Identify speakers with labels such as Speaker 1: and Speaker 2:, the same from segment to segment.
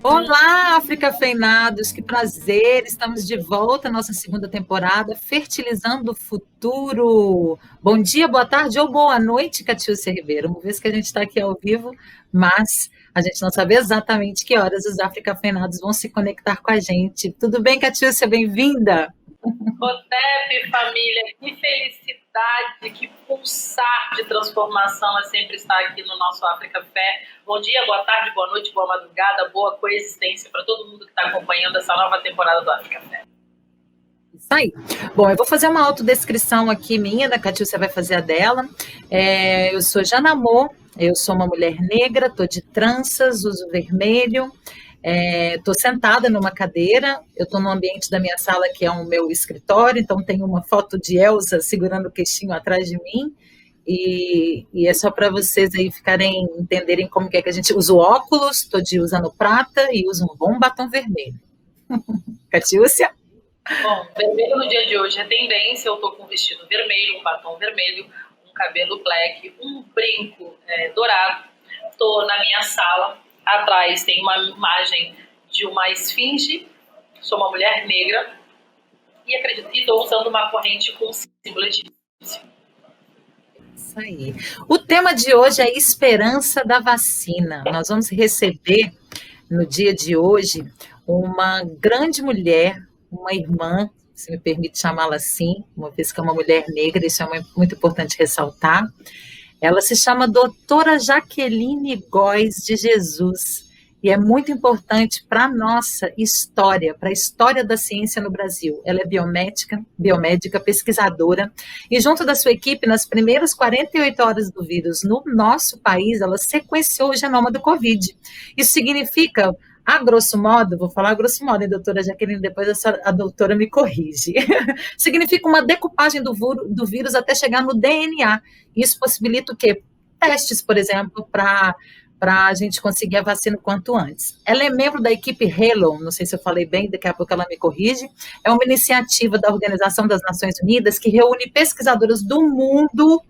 Speaker 1: Olá, África Feinados, que prazer! Estamos de volta à nossa segunda temporada, Fertilizando o Futuro. Bom dia, boa tarde ou boa noite, Catiúcia Ribeiro. Vamos ver se que a gente está aqui ao vivo, mas a gente não sabe exatamente que horas os África Feinados vão se conectar com a gente. Tudo bem, Catiúcia? Bem-vinda!
Speaker 2: Otep, família, que felicidade, que pulsar de transformação é sempre estar aqui no nosso África Fé. Bom dia, boa tarde, boa noite, boa madrugada, boa coexistência para todo mundo que está acompanhando essa nova temporada do África Fé.
Speaker 1: Isso aí. Bom, eu vou fazer uma autodescrição aqui minha, da Catiúcia vai fazer a dela. Eu sou Jana Amor, eu sou uma mulher negra, estou de tranças, uso vermelho. Estou sentada numa cadeira, eu estou no ambiente da minha sala que é o meu escritório, então tem uma foto de Elsa segurando o queixinho atrás de mim, e é só para vocês aí entenderem como que é que a gente usa o óculos, estou usando prata e uso um bom batom vermelho. Catiúcia?
Speaker 2: Bom, vermelho no dia de hoje é tendência, eu estou com um vestido vermelho, um batom vermelho, um cabelo black, um brinco dourado, estou na minha sala. Atrás tem uma imagem de uma esfinge, sou uma mulher negra e acredito que estou usando uma corrente com símbolo egípcio.
Speaker 1: Isso aí. O tema de hoje é esperança da vacina. Nós vamos receber no dia de hoje uma grande mulher, uma irmã, se me permite chamá-la assim, uma vez que é uma mulher negra, isso é muito importante ressaltar. Ela se chama doutora Jaqueline Góes de Jesus e é muito importante para a nossa história, para a história da ciência no Brasil. Ela é biomédica, pesquisadora, e junto da sua equipe, nas primeiras 48 horas do vírus no nosso país, ela sequenciou o genoma do Covid. Isso significa, a grosso modo, vou falar a grosso modo, hein, doutora Jaqueline, depois a doutora me corrige. Significa uma decupagem do vírus até chegar no DNA. Isso possibilita o quê? Testes, por exemplo, para a gente conseguir a vacina o quanto antes. Ela é membro da equipe HALO, não sei se eu falei bem, daqui a pouco ela me corrige. É uma iniciativa da Organização das Nações Unidas que reúne pesquisadoras do mundo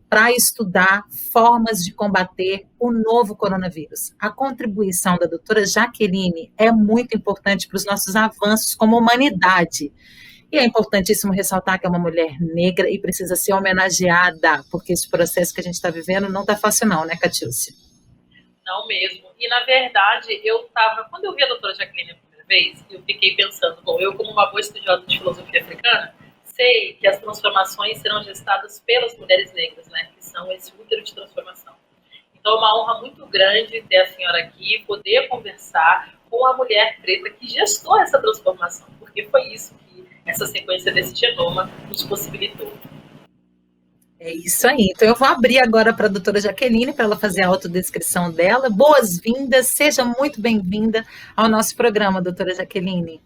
Speaker 1: para estudar formas de combater o novo coronavírus. A contribuição da doutora Jaqueline é muito importante para os nossos avanços como humanidade. E é importantíssimo ressaltar que é uma mulher negra e precisa ser homenageada, porque esse processo que a gente está vivendo não está fácil não, né, Catiúcia?
Speaker 2: Não mesmo. E, na verdade, quando eu vi a doutora Jaqueline a primeira vez, eu fiquei pensando, bom, eu como uma boa estudiosa de filosofia africana, sei que as transformações serão gestadas pelas mulheres negras, né, que são esse útero de transformação. Então é uma honra muito grande ter a senhora aqui, poder conversar com a mulher preta que gestou essa transformação, porque foi isso que essa sequência desse genoma nos possibilitou.
Speaker 1: É isso aí. Então eu vou abrir agora para a doutora Jaqueline para ela fazer a autodescrição dela. Boas-vindas, seja muito bem-vinda ao nosso programa, doutora Jaqueline.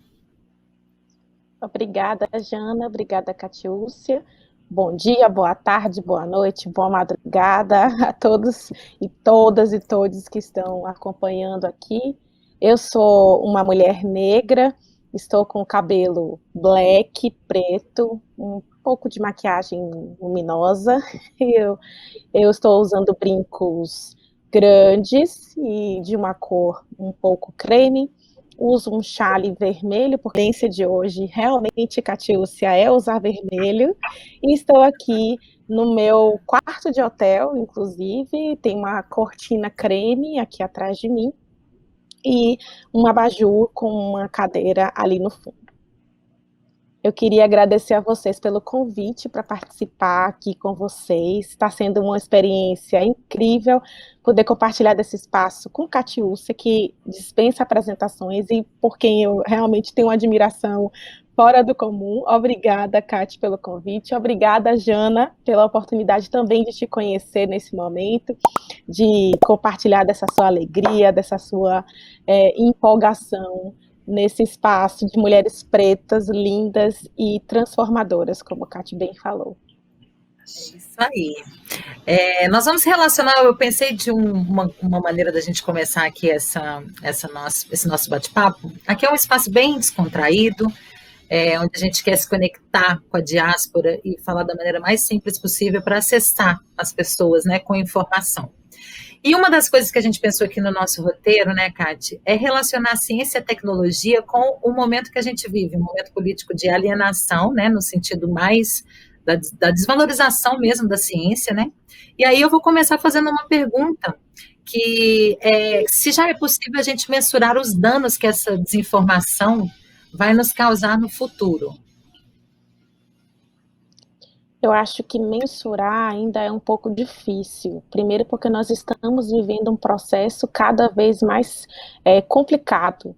Speaker 3: Obrigada, Jana. Obrigada, Catiúcia. Bom dia, boa tarde, boa noite, boa madrugada a todos e todos que estão acompanhando aqui. Eu sou uma mulher negra, estou com o cabelo black, preto, um pouco de maquiagem luminosa. Eu estou usando brincos grandes e de uma cor um pouco creme. Uso um chale vermelho, porque a tendência de hoje realmente, Catiúcia, é usar vermelho. E estou aqui no meu quarto de hotel, inclusive, tem uma cortina creme aqui atrás de mim e um abajur com uma cadeira ali no fundo. Eu queria agradecer a vocês pelo convite para participar aqui com vocês. Está sendo uma experiência incrível poder compartilhar desse espaço com Catiúcia, que dispensa apresentações e por quem eu realmente tenho uma admiração fora do comum. Obrigada, Cati, pelo convite. Obrigada, Jana, pela oportunidade também de te conhecer nesse momento, de compartilhar dessa sua alegria, dessa sua empolgação nesse espaço de mulheres pretas, lindas e transformadoras, como a Cati bem falou.
Speaker 1: É isso aí. Nós vamos relacionar, eu pensei de uma maneira da gente começar aqui esse nosso bate-papo. Aqui é um espaço bem descontraído, onde a gente quer se conectar com a diáspora e falar da maneira mais simples possível para acessar as pessoas, né, com informação. E uma das coisas que a gente pensou aqui no nosso roteiro, né, Kate, é relacionar a ciência e a tecnologia com o momento que a gente vive, um momento político de alienação, né, no sentido mais da desvalorização mesmo da ciência, né? E aí eu vou começar fazendo uma pergunta que se já é possível a gente mensurar os danos que essa desinformação vai nos causar no futuro.
Speaker 3: Eu acho que mensurar ainda é um pouco difícil. Primeiro, porque nós estamos vivendo um processo cada vez mais complicado,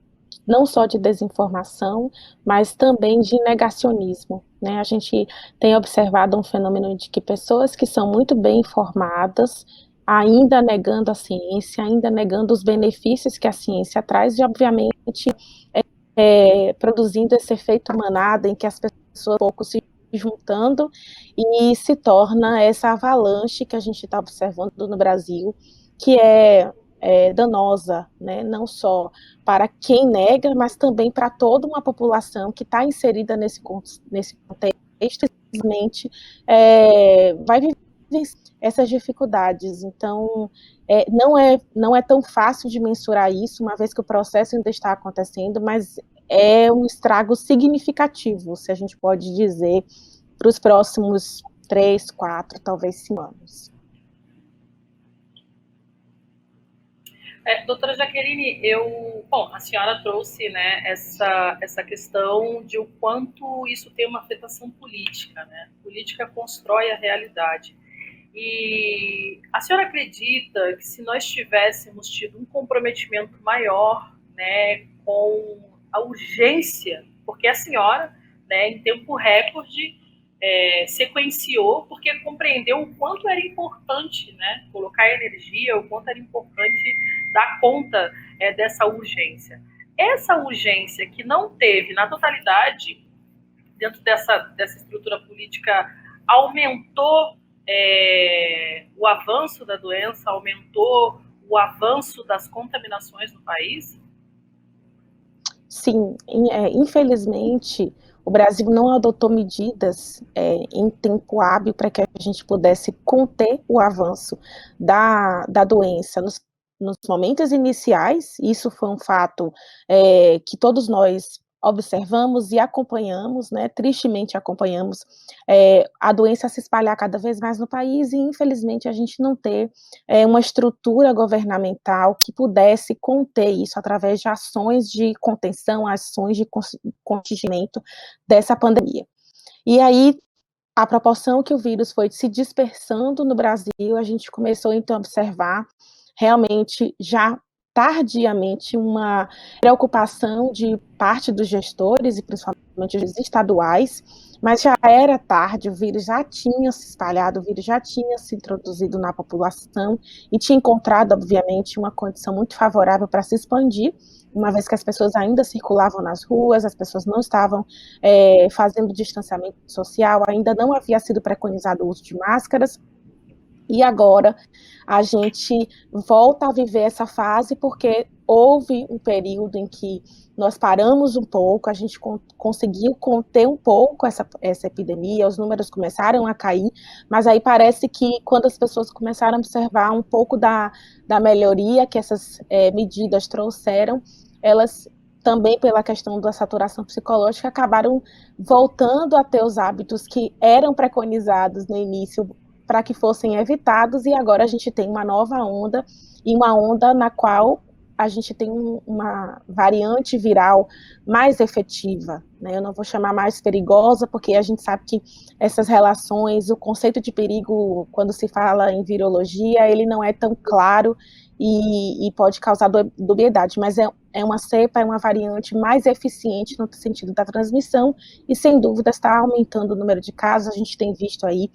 Speaker 3: não só de desinformação, mas também de negacionismo, né? A gente tem observado um fenômeno de que pessoas que são muito bem informadas, ainda negando a ciência, ainda negando os benefícios que a ciência traz, e obviamente produzindo esse efeito manada em que as pessoas pouco se juntando e se torna essa avalanche que a gente está observando no Brasil, que é danosa, né? Não só para quem nega, mas também para toda uma população que está inserida nesse contexto, simplesmente vai viver essas dificuldades. Então, não é tão fácil de mensurar isso, uma vez que o processo ainda está acontecendo, mas é um estrago significativo, se a gente pode dizer, para os próximos 3, 4, talvez 5 anos.
Speaker 2: Doutora Jaqueline, a senhora trouxe, né, essa questão de o quanto isso tem uma afetação política, né? Política constrói a realidade. E a senhora acredita que se nós tivéssemos tido um comprometimento maior, né, com a urgência, porque a senhora, né, em tempo recorde, sequenciou, porque compreendeu o quanto era importante, né, colocar energia, o quanto era importante dar conta dessa urgência. Essa urgência que não teve na totalidade, dentro dessa estrutura política, aumentou o avanço da doença, aumentou o avanço das contaminações no país?
Speaker 3: Sim, infelizmente, o Brasil não adotou medidas em tempo hábil para que a gente pudesse conter o avanço da doença nos momentos iniciais. Isso foi um fato que todos nós observamos e acompanhamos, né, tristemente acompanhamos a doença se espalhar cada vez mais no país, e infelizmente a gente não ter uma estrutura governamental que pudesse conter isso através de ações de contenção, ações de contingimento dessa pandemia. E aí, a proporção que o vírus foi se dispersando no Brasil, a gente começou então a observar realmente já tardiamente uma preocupação de parte dos gestores, e principalmente os estaduais, mas já era tarde, o vírus já tinha se espalhado, o vírus já tinha se introduzido na população e tinha encontrado, obviamente, uma condição muito favorável para se expandir, uma vez que as pessoas ainda circulavam nas ruas, as pessoas não estavam fazendo distanciamento social, ainda não havia sido preconizado o uso de máscaras. E agora a gente volta a viver essa fase porque houve um período em que nós paramos um pouco, a gente conseguiu conter um pouco essa epidemia, os números começaram a cair, mas aí parece que quando as pessoas começaram a observar um pouco da melhoria que essas medidas trouxeram, elas também pela questão da saturação psicológica acabaram voltando a ter os hábitos que eram preconizados no início para que fossem evitados, e agora a gente tem uma nova onda, e uma onda na qual a gente tem uma variante viral mais efetiva, né? Eu não vou chamar mais perigosa, porque a gente sabe que essas relações, o conceito de perigo, quando se fala em virologia, ele não é tão claro e pode causar dubiedade, mas é uma cepa, é uma variante mais eficiente no sentido da transmissão, e sem dúvida está aumentando o número de casos. A gente tem visto aí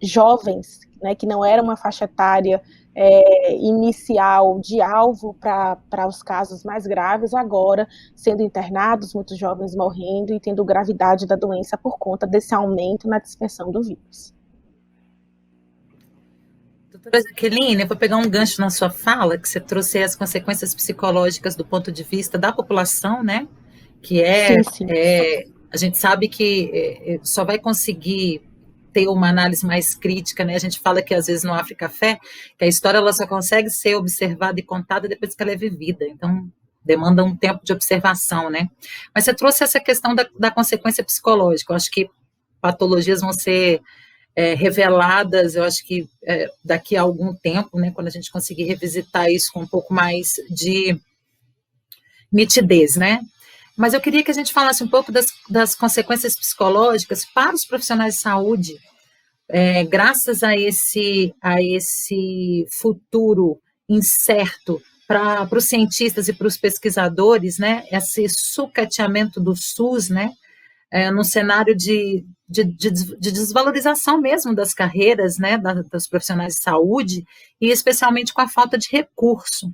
Speaker 3: jovens, né, que não era uma faixa etária inicial de alvo para os casos mais graves, agora sendo internados, muitos jovens morrendo e tendo gravidade da doença por conta desse aumento na dispersão do vírus.
Speaker 1: Doutora Jaqueline, eu vou pegar um gancho na sua fala, que você trouxe as consequências psicológicas do ponto de vista da população, né? Que
Speaker 3: Sim.
Speaker 1: a gente sabe que só vai conseguir ter uma análise mais crítica, né? A gente fala que às vezes no África Café, que a história ela só consegue ser observada e contada depois que ela é vivida. Então, demanda um tempo de observação, né? Mas você trouxe essa questão da consequência psicológica. Eu acho que patologias vão ser reveladas, eu acho que daqui a algum tempo, né, quando a gente conseguir revisitar isso com um pouco mais de nitidez, né? Mas eu queria que a gente falasse um pouco das consequências psicológicas para os profissionais de saúde, graças a esse futuro incerto para os cientistas e para os pesquisadores, né? Esse sucateamento do SUS, né? Num cenário de desvalorização mesmo das carreiras, né, dos profissionais de saúde, e especialmente com a falta de recurso.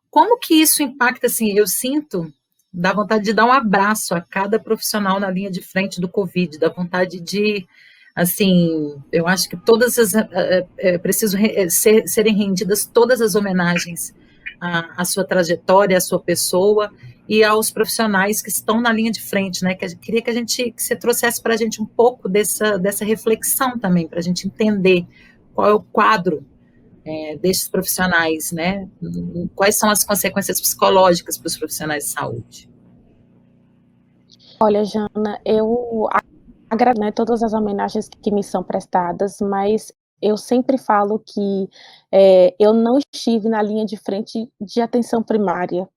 Speaker 1: Como que isso impacta, assim, eu sinto, dá vontade de dar um abraço a cada profissional na linha de frente do Covid, dá vontade de, assim, eu acho que preciso serem rendidas todas as homenagens à sua trajetória, à sua pessoa, e aos profissionais que estão na linha de frente, né? Queria que você trouxesse para a gente um pouco dessa reflexão também, para a gente entender qual é o quadro desses profissionais, né? Quais são as consequências psicológicas para os profissionais de saúde?
Speaker 3: Olha, Jana, eu agradeço, né, todas as homenagens que me são prestadas, mas eu sempre falo que eu não estive na linha de frente de atenção primária,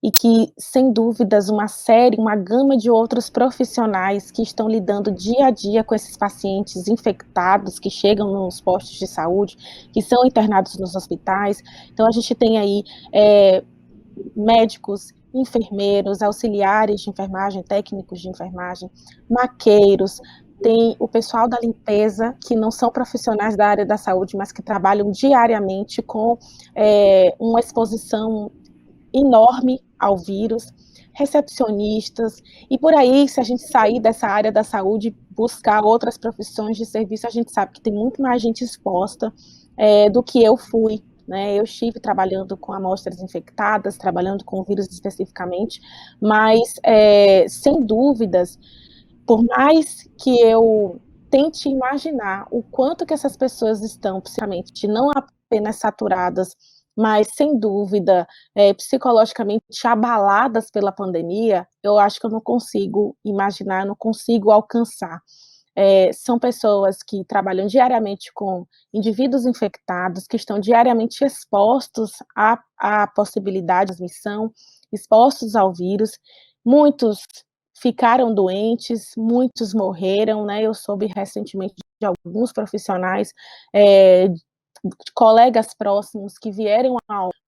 Speaker 3: e que, sem dúvidas, uma gama de outros profissionais que estão lidando dia a dia com esses pacientes infectados que chegam nos postos de saúde, que são internados nos hospitais. Então, a gente tem aí médicos, enfermeiros, auxiliares de enfermagem, técnicos de enfermagem, maqueiros, tem o pessoal da limpeza, que não são profissionais da área da saúde, mas que trabalham diariamente com uma exposição enorme ao vírus, recepcionistas, e por aí, se a gente sair dessa área da saúde, buscar outras profissões de serviço, a gente sabe que tem muito mais gente exposta do que eu fui, né? Eu estive trabalhando com amostras infectadas, trabalhando com o vírus especificamente, mas, sem dúvidas, por mais que eu tente imaginar o quanto que essas pessoas estão, psicologicamente, não apenas saturadas, mas, sem dúvida, psicologicamente abaladas pela pandemia, eu acho que eu não consigo imaginar, não consigo alcançar. São pessoas que trabalham diariamente com indivíduos infectados, que estão diariamente expostos à possibilidade de transmissão, expostos ao vírus. Muitos ficaram doentes, muitos morreram, né? Eu soube recentemente de alguns profissionais, colegas próximos que vieram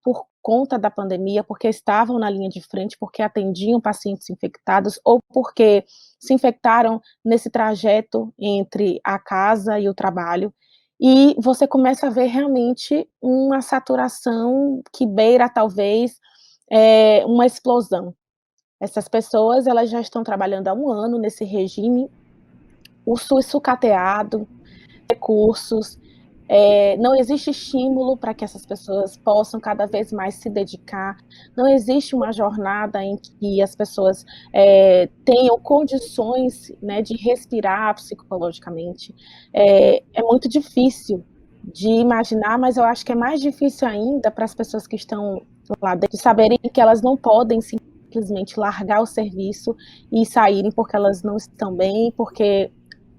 Speaker 3: por conta da pandemia, porque estavam na linha de frente, porque atendiam pacientes infectados, ou porque se infectaram nesse trajeto entre a casa e o trabalho, e você começa a ver realmente uma saturação que beira, talvez, uma explosão. Essas pessoas, elas já estão trabalhando há 1 ano nesse regime, o SUS sucateado, recursos, não existe estímulo para que essas pessoas possam cada vez mais se dedicar, não existe uma jornada em que as pessoas tenham condições, né, de respirar psicologicamente. É muito difícil de imaginar, mas eu acho que é mais difícil ainda para as pessoas que estão lá dentro, de saberem que elas não podem simplesmente largar o serviço e saírem porque elas não estão bem, porque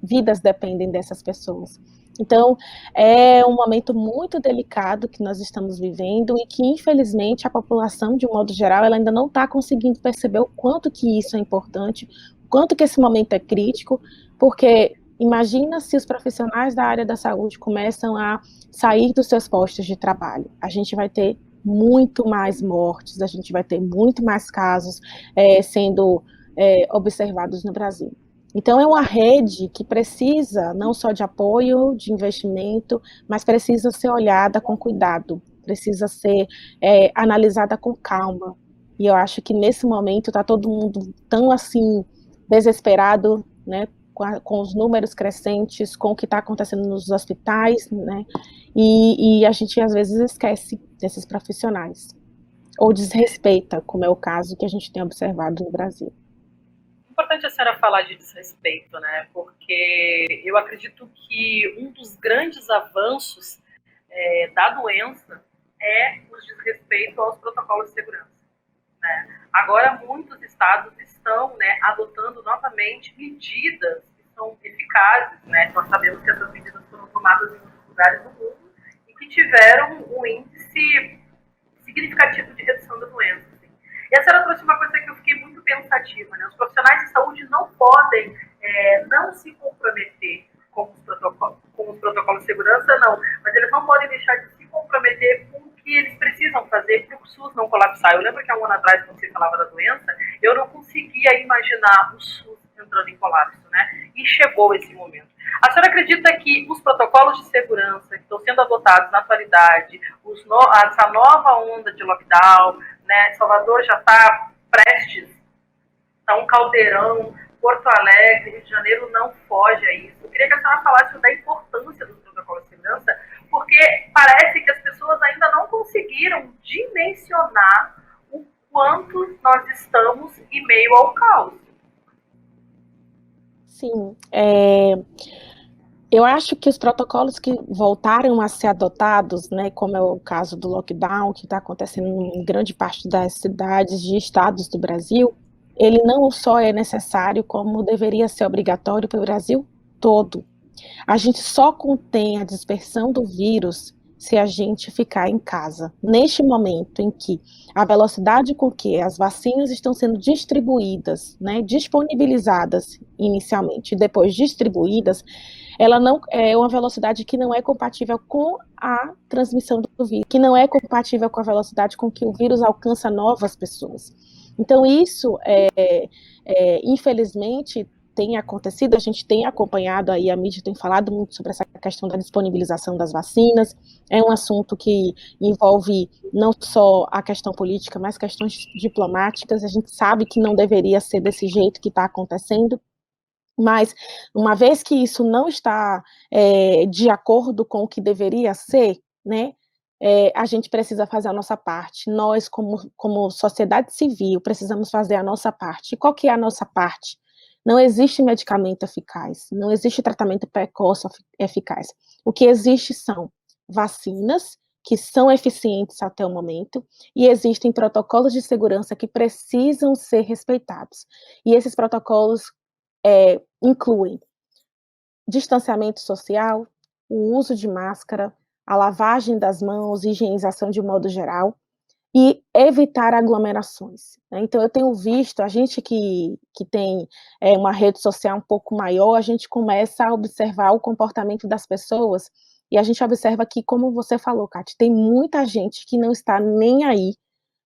Speaker 3: vidas dependem dessas pessoas. Então, é um momento muito delicado que nós estamos vivendo e que, infelizmente, a população, de um modo geral, ela ainda não está conseguindo perceber o quanto que isso é importante, o quanto que esse momento é crítico, porque imagina se os profissionais da área da saúde começam a sair dos seus postos de trabalho. A gente vai ter muito mais mortes, a gente vai ter muito mais casos sendo observados no Brasil. Então, é uma rede que precisa não só de apoio, de investimento, mas precisa ser olhada com cuidado, precisa ser analisada com calma. E eu acho que nesse momento está todo mundo tão assim desesperado, né, com os números crescentes, com o que está acontecendo nos hospitais, né, e a gente às vezes esquece desses profissionais, ou desrespeita, como é o caso que a gente tem observado no Brasil.
Speaker 2: importante a senhora falar de desrespeito, né? Porque eu acredito que um dos grandes avanços da doença é o desrespeito aos protocolos de segurança, né? Agora, muitos estados estão, né, adotando novamente medidas que são eficazes, né? Nós sabemos que essas medidas foram tomadas em muitos lugares do mundo e que tiveram um índice significativo de redução da doença. Assim. E a senhora trouxe uma coisa que eu fiquei muito pensativa, né? Os profissionais de saúde não podem não se comprometer com os protocolos de segurança, não, mas eles não podem deixar de se comprometer com o que eles precisam fazer para o SUS não colapsar. Eu lembro que há um ano atrás, quando você falava da doença, eu não conseguia imaginar o SUS entrando em colapso, né? E chegou esse momento. A senhora acredita que os protocolos de segurança que estão sendo adotados na atualidade, essa nova onda de lockdown, né? Salvador já está prestes, está um caldeirão, Porto Alegre, Rio de Janeiro não foge a isso. Eu queria que a senhora falasse da importância dos protocolos de segurança, porque parece que as pessoas ainda não conseguiram dimensionar o quanto nós estamos em meio ao caos.
Speaker 3: Sim, eu acho que os protocolos que voltaram a ser adotados, né, como é o caso do lockdown, que está acontecendo em grande parte das cidades e estados do Brasil, ele não só é necessário, como deveria ser obrigatório para o Brasil todo. A gente só contém a dispersão do vírus se a gente ficar em casa. Neste momento em que a velocidade com que as vacinas estão sendo distribuídas, né, disponibilizadas inicialmente e depois distribuídas, ela não é uma velocidade que não é compatível com a transmissão do vírus, que não é compatível com a velocidade com que o vírus alcança novas pessoas. Então, isso, infelizmente, tem acontecido, a gente tem acompanhado aí, a mídia tem falado muito sobre essa questão da disponibilização das vacinas, é um assunto que envolve não só a questão política, mas questões diplomáticas, a gente sabe que não deveria ser desse jeito que está acontecendo, mas uma vez que isso não está de acordo com o que deveria ser, né, a gente precisa fazer a nossa parte. Nós, como sociedade civil, precisamos fazer a nossa parte. E qual que é a nossa parte? Não existe medicamento eficaz, não existe tratamento precoce eficaz. O que existe são vacinas, que são eficientes até o momento, e existem protocolos de segurança que precisam ser respeitados. E esses protocolos incluem distanciamento social, o uso de máscara, a lavagem das mãos, higienização de modo geral, e evitar aglomerações. Né? Então, eu tenho visto, a gente que tem uma rede social um pouco maior, a gente começa a observar o comportamento das pessoas, e a gente observa que, como você falou, Kátia, tem muita gente que não está nem aí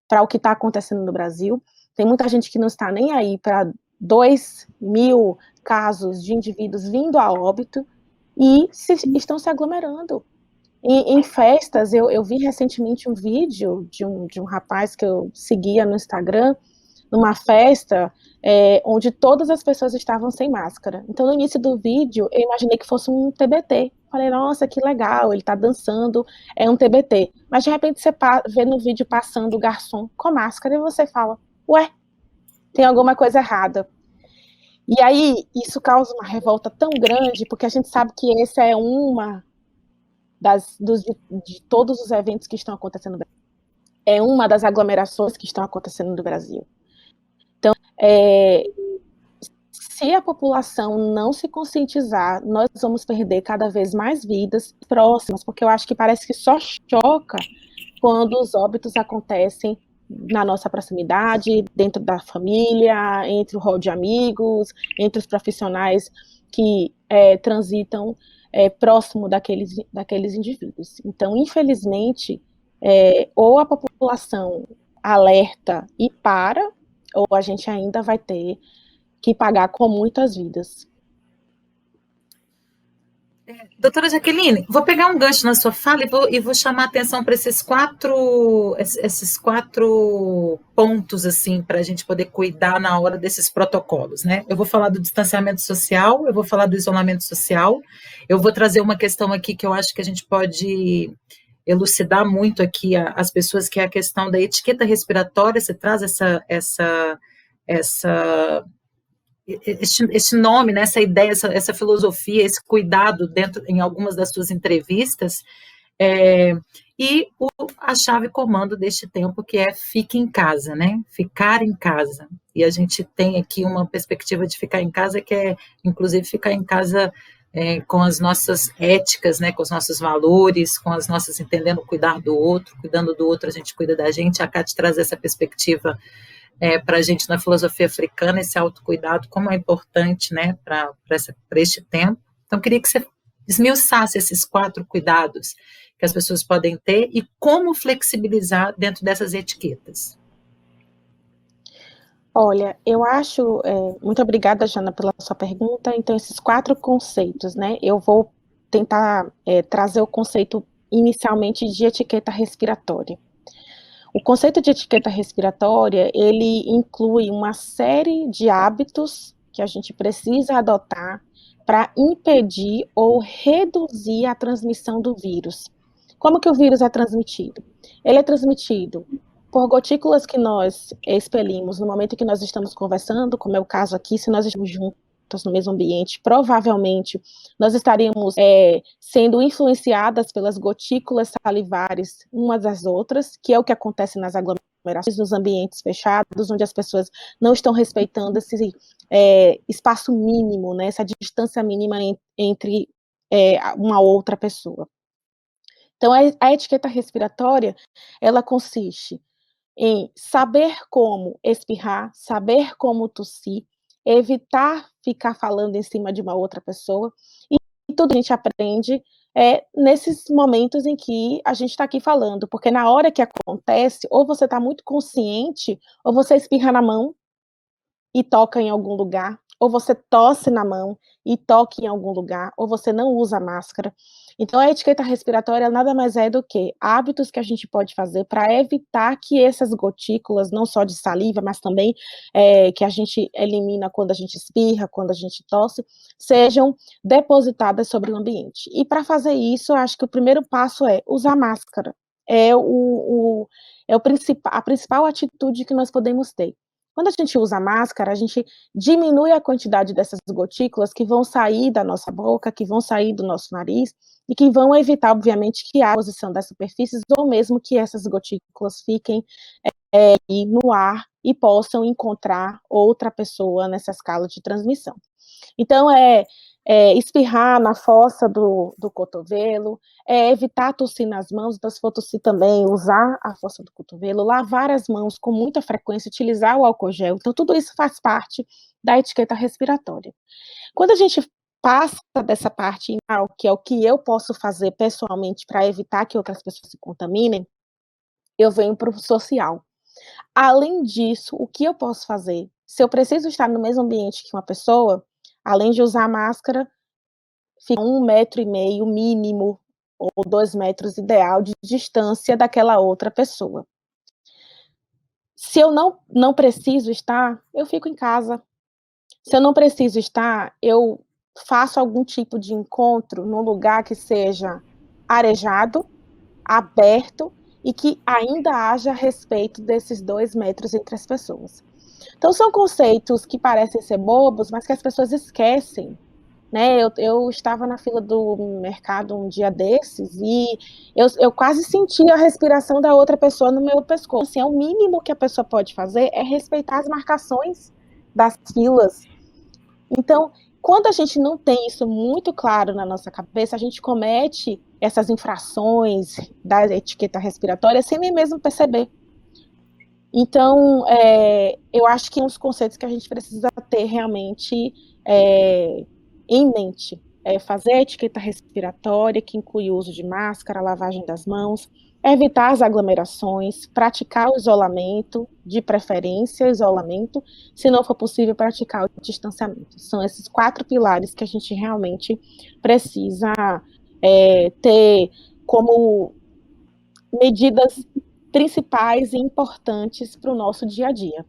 Speaker 3: para o que está acontecendo no Brasil, tem muita gente que não está nem aí para 2.000 casos de indivíduos vindo a óbito, e estão se aglomerando. Em festas, eu vi recentemente um vídeo de um rapaz que eu seguia no Instagram, numa festa onde todas as pessoas estavam sem máscara. Então, no início do vídeo, eu imaginei que fosse um TBT. Falei, nossa, que legal, ele tá dançando, é um TBT. Mas, de repente, você vê no vídeo passando o garçom com máscara e você fala, ué, tem alguma coisa errada. E aí, isso causa uma revolta tão grande, porque a gente sabe que essa é uma de todos os eventos que estão acontecendo no Brasil. É uma das aglomerações que estão acontecendo no Brasil. Então, se a população não se conscientizar, nós vamos perder cada vez mais vidas próximas, porque eu acho que parece que só choca quando os óbitos acontecem na nossa proximidade, dentro da família, entre o rol de amigos, entre os profissionais que transitam próximo daqueles indivíduos. Então, infelizmente, ou a população alerta e para, ou a gente ainda vai ter que pagar com muitas vidas.
Speaker 1: Doutora Jaqueline, vou pegar um gancho na sua fala e vou chamar a atenção para esses quatro pontos assim, para a gente poder cuidar na hora desses protocolos, né? Eu vou falar do distanciamento social, eu vou falar do isolamento social, eu vou trazer uma questão aqui que eu acho que a gente pode elucidar muito aqui as pessoas, que é a questão da etiqueta respiratória. Você traz essa este nome, né, essa ideia, essa filosofia, esse cuidado dentro em algumas das suas entrevistas, e a chave comando deste tempo, que é fique em casa, né? Ficar em casa. E a gente tem aqui uma perspectiva de ficar em casa, que é, inclusive, ficar em casa com as nossas éticas, né? Com os nossos valores, com as nossas, entendendo, cuidar do outro, cuidando do outro, a gente cuida da gente. A Cátia traz essa perspectiva para a gente na filosofia africana, esse autocuidado, como é importante, né? Para este tempo. Então, queria que você esmiuçasse esses 4 cuidados que as pessoas podem ter e como flexibilizar dentro dessas etiquetas.
Speaker 3: Olha, eu acho, muito obrigada, Jana, pela sua pergunta. Então, esses 4 conceitos, né? Eu vou tentar trazer o conceito inicialmente de etiqueta respiratória. O conceito de etiqueta respiratória, ele inclui uma série de hábitos que a gente precisa adotar para impedir ou reduzir a transmissão do vírus. Como que o vírus é transmitido? Ele é transmitido por gotículas que nós expelimos no momento que nós estamos conversando, como é o caso aqui, se nós estamos juntos no mesmo ambiente, provavelmente nós estaríamos sendo influenciadas pelas gotículas salivares umas das outras, que é o que acontece nas aglomerações, nos ambientes fechados, onde as pessoas não estão respeitando esse espaço mínimo, né, essa distância mínima entre uma outra pessoa. Então, a etiqueta respiratória, ela consiste em saber como espirrar, saber como tossir, evitar ficar falando em cima de uma outra pessoa, e tudo a gente aprende nesses momentos em que a gente está aqui falando, porque na hora que acontece, ou você está muito consciente, ou você espirra na mão e toca em algum lugar, ou você tosse na mão e toca em algum lugar, ou você não usa máscara. Então, a etiqueta respiratória nada mais é do que hábitos que a gente pode fazer para evitar que essas gotículas, não só de saliva, mas também que a gente elimina quando a gente espirra, quando a gente tosse, sejam depositadas sobre o ambiente. E para fazer isso, eu acho que o primeiro passo é usar máscara. A principal atitude que nós podemos ter. Quando a gente usa máscara, a gente diminui a quantidade dessas gotículas que vão sair da nossa boca, que vão sair do nosso nariz, e que vão evitar, obviamente, que a posição das superfícies, ou mesmo que essas gotículas fiquem no ar e possam encontrar outra pessoa nessa escala de transmissão. Então, espirrar na fossa do cotovelo, evitar tossir nas mãos, então se for tossir também, usar a fossa do cotovelo, lavar as mãos com muita frequência, utilizar o álcool gel, então tudo isso faz parte da etiqueta respiratória. Quando a gente passa dessa parte inicial, que é o que eu posso fazer pessoalmente para evitar que outras pessoas se contaminem, eu venho para o social. Além disso, o que eu posso fazer? Se eu preciso estar no mesmo ambiente que uma pessoa, além de usar máscara, fica 1,5 metro mínimo, ou 2 metros ideal de distância daquela outra pessoa. Se eu não preciso estar, eu fico em casa. Se eu não preciso estar, eu faço algum tipo de encontro num lugar que seja arejado, aberto, e que ainda haja respeito desses 2 metros entre as pessoas. Então, são conceitos que parecem ser bobos, mas que as pessoas esquecem, né? Eu estava na fila do mercado um dia desses e eu quase senti a respiração da outra pessoa no meu pescoço. Assim, o mínimo que a pessoa pode fazer é respeitar as marcações das filas. Então, quando a gente não tem isso muito claro na nossa cabeça, a gente comete essas infrações da etiqueta respiratória sem nem mesmo perceber. Então, eu acho que uns conceitos que a gente precisa ter realmente em mente fazer a etiqueta respiratória, que inclui o uso de máscara, lavagem das mãos, evitar as aglomerações, praticar o isolamento, de preferência, isolamento, se não for possível, praticar o distanciamento. São esses 4 pilares que a gente realmente precisa ter como medidas principais e importantes para o nosso dia a dia.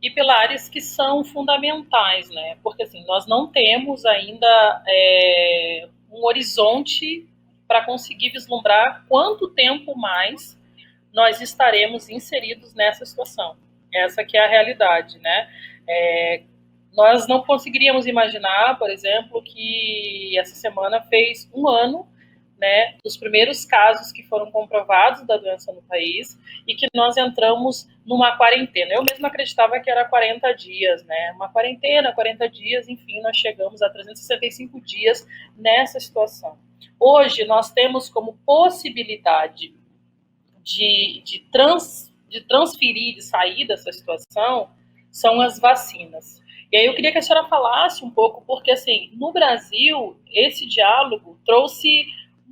Speaker 2: E pilares que são fundamentais, né? Porque assim, nós não temos ainda um horizonte para conseguir vislumbrar quanto tempo mais nós estaremos inseridos nessa situação. Essa que é a realidade, né? Nós não conseguiríamos imaginar, por exemplo, que essa semana fez 1 ano, né, dos primeiros casos que foram comprovados da doença no país e que nós entramos numa quarentena. Eu mesma acreditava que era 40 dias, né? Uma quarentena, 40 dias, enfim, nós chegamos a 365 dias nessa situação. Hoje nós temos como possibilidade de transferir, de sair dessa situação, são as vacinas. E aí eu queria que a senhora falasse um pouco, porque assim, no Brasil, esse diálogo trouxe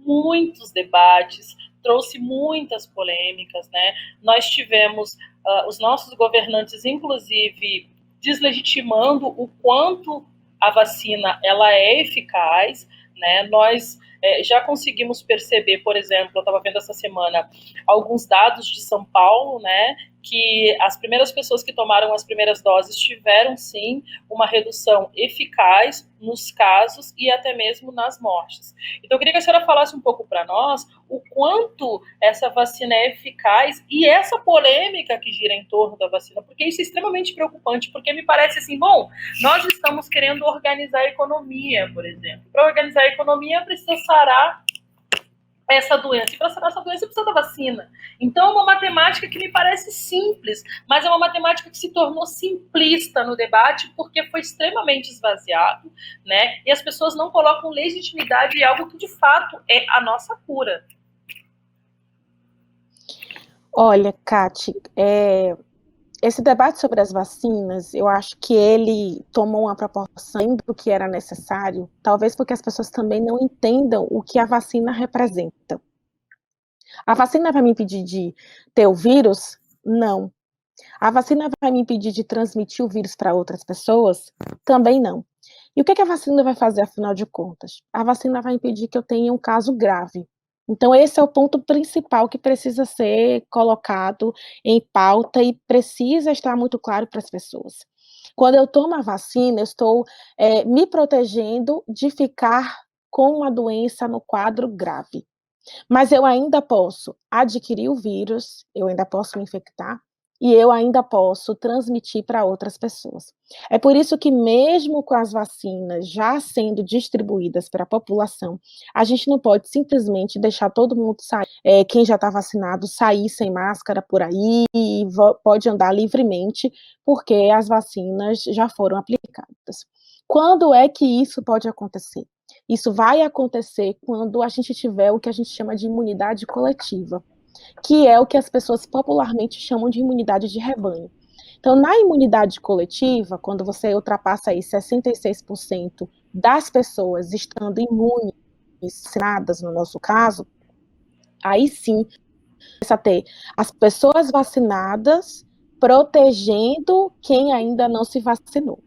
Speaker 2: muitos debates, trouxe muitas polêmicas, né? Nós tivemos os nossos governantes, inclusive, deslegitimando o quanto a vacina ela é eficaz, né? Nós já conseguimos perceber, por exemplo, eu estava vendo essa semana alguns dados de São Paulo, né, que as primeiras pessoas que tomaram as primeiras doses tiveram, sim, uma redução eficaz nos casos e até mesmo nas mortes. Então, eu queria que a senhora falasse um pouco para nós o quanto essa vacina é eficaz e essa polêmica que gira em torno da vacina, porque isso é extremamente preocupante, porque me parece assim, bom, nós estamos querendo organizar a economia, por exemplo. Para organizar a economia, precisa sarar essa doença. E para sarar essa doença, precisa da vacina. Então, é uma matemática que me parece simples, mas é uma matemática que se tornou simplista no debate porque foi extremamente esvaziado, né? E as pessoas não colocam legitimidade em algo que, de fato, é a nossa cura.
Speaker 3: Olha, Kati, esse debate sobre as vacinas, eu acho que ele tomou uma proporção do que era necessário, talvez porque as pessoas também não entendam o que a vacina representa. A vacina vai me impedir de ter o vírus? Não. A vacina vai me impedir de transmitir o vírus para outras pessoas? Também não. E o que a vacina vai fazer, afinal de contas? A vacina vai impedir que eu tenha um caso grave. Então, esse é o ponto principal que precisa ser colocado em pauta e precisa estar muito claro para as pessoas. Quando eu tomo a vacina, eu estou me protegendo de ficar com uma doença no quadro grave. Mas eu ainda posso adquirir o vírus, eu ainda posso me infectar, e eu ainda posso transmitir para outras pessoas. É por isso que mesmo com as vacinas já sendo distribuídas para a população, a gente não pode simplesmente deixar todo mundo sair, quem já está vacinado, sair sem máscara por aí e pode andar livremente, porque as vacinas já foram aplicadas. Quando é que isso pode acontecer? Isso vai acontecer quando a gente tiver o que a gente chama de imunidade coletiva, que é o que as pessoas popularmente chamam de imunidade de rebanho. Então, na imunidade coletiva, quando você ultrapassa aí 66% das pessoas estando imunes, vacinadas no nosso caso, aí sim, começa a ter as pessoas vacinadas protegendo quem ainda não se vacinou.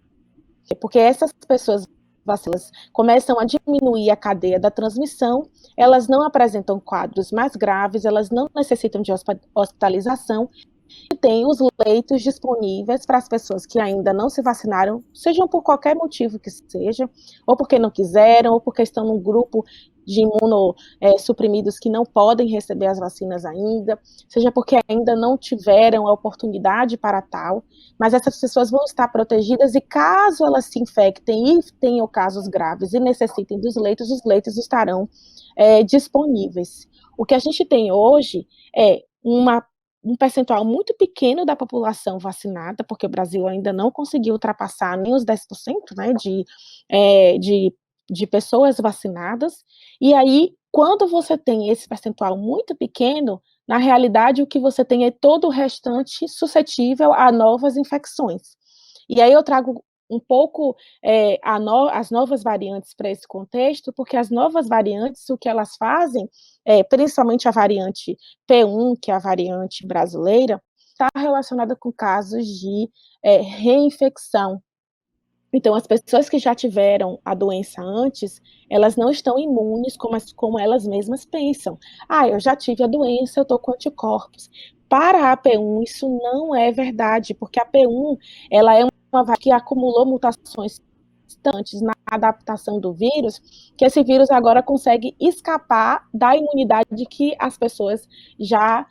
Speaker 3: Porque essas pessoas vacinas começam a diminuir a cadeia da transmissão, elas não apresentam quadros mais graves, elas não necessitam de hospitalização, e tem os leitos disponíveis para as pessoas que ainda não se vacinaram, sejam por qualquer motivo que seja, ou porque não quiseram, ou porque estão num grupo de imunossuprimidos que não podem receber as vacinas ainda, seja porque ainda não tiveram a oportunidade para tal, mas essas pessoas vão estar protegidas e caso elas se infectem e tenham casos graves e necessitem dos leitos, os leitos estarão disponíveis. O que a gente tem hoje é um percentual muito pequeno da população vacinada, porque o Brasil ainda não conseguiu ultrapassar nem os 10%, né, de pessoas vacinadas, e aí, quando você tem esse percentual muito pequeno, na realidade, o que você tem é todo o restante suscetível a novas infecções. E aí eu trago um pouco as novas variantes para esse contexto, porque as novas variantes, o que elas fazem, principalmente a variante P1, que é a variante brasileira, está relacionada com casos de reinfecção. Então, as pessoas que já tiveram a doença antes, elas não estão imunes como elas mesmas pensam. Ah, eu já tive a doença, eu estou com anticorpos. Para a P1, isso não é verdade, porque a P1, ela é uma variante que acumulou mutações antes na adaptação do vírus, que esse vírus agora consegue escapar da imunidade que as pessoas já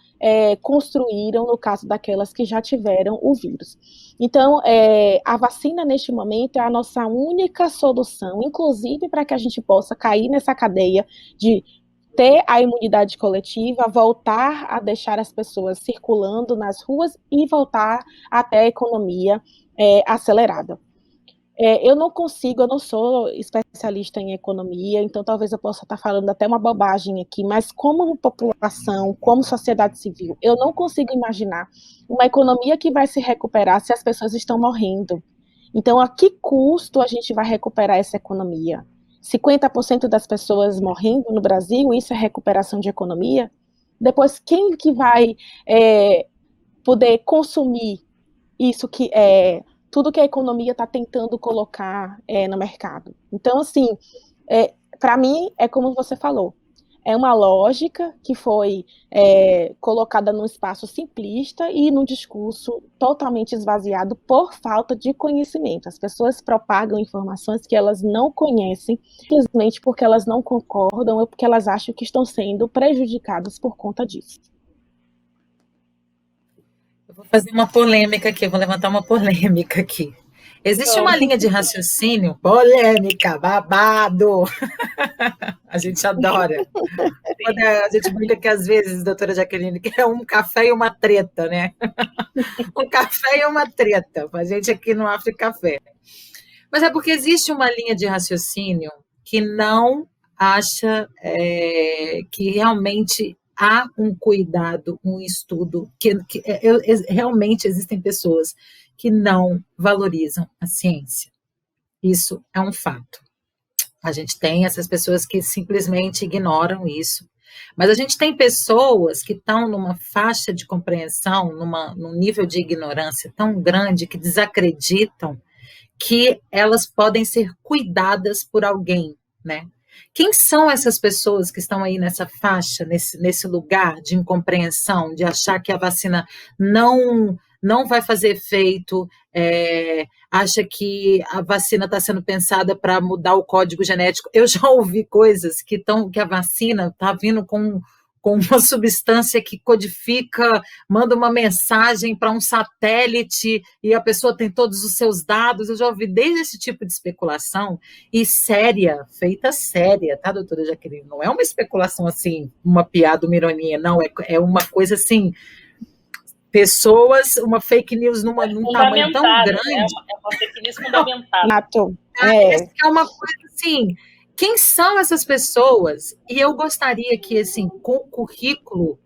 Speaker 3: construíram, no caso daquelas que já tiveram o vírus. Então, a vacina, neste momento, é a nossa única solução, inclusive para que a gente possa cair nessa cadeia de ter a imunidade coletiva, voltar a deixar as pessoas circulando nas ruas e voltar até a economia acelerada. Eu não sou especialista em economia, então talvez eu possa estar falando até uma bobagem aqui, mas como população, como sociedade civil, eu não consigo imaginar uma economia que vai se recuperar se as pessoas estão morrendo. Então, a que custo a gente vai recuperar essa economia? 50% das pessoas morrendo no Brasil, isso é recuperação de economia? Depois, quem que vai poder consumir isso que tudo que a economia está tentando colocar no mercado? Então, assim, para mim, é como você falou, é uma lógica que foi colocada num espaço simplista e num discurso totalmente esvaziado por falta de conhecimento. As pessoas propagam informações que elas não conhecem, simplesmente porque elas não concordam ou porque elas acham que estão sendo prejudicadas por conta disso.
Speaker 1: Eu vou fazer uma polêmica aqui, vou levantar uma polêmica aqui. Existe uma linha de raciocínio, polêmica, babado. A gente adora. Quando a gente brinca que às vezes, doutora Jaqueline, que é um café e uma treta, né? Um café e uma treta, a gente aqui no África Café. Mas é porque existe uma linha de raciocínio que não acha que realmente há um cuidado, um estudo, realmente existem pessoas que não valorizam a ciência. Isso é um fato. A gente tem essas pessoas que simplesmente ignoram isso. Mas a gente tem pessoas que estão numa faixa de compreensão, num nível de ignorância tão grande que desacreditam que elas podem ser cuidadas por alguém, né? Quem são essas pessoas que estão aí nessa faixa, nesse lugar de incompreensão, de achar que a vacina não vai fazer efeito, acha que a vacina está sendo pensada para mudar o código genético? Eu já ouvi coisas que a vacina está vindo com uma substância que codifica, manda uma mensagem para um satélite e a pessoa tem todos os seus dados. Eu já ouvi desde esse tipo de especulação, e feita séria, tá, doutora Jaqueline? Não é uma especulação assim, uma piada, uma ironia, não, é uma coisa assim, pessoas, uma fake news num tamanho tão grande.
Speaker 2: Né? É uma fake news fundamentada.
Speaker 1: É uma coisa assim. Quem são essas pessoas? E eu gostaria que, assim, com o currículo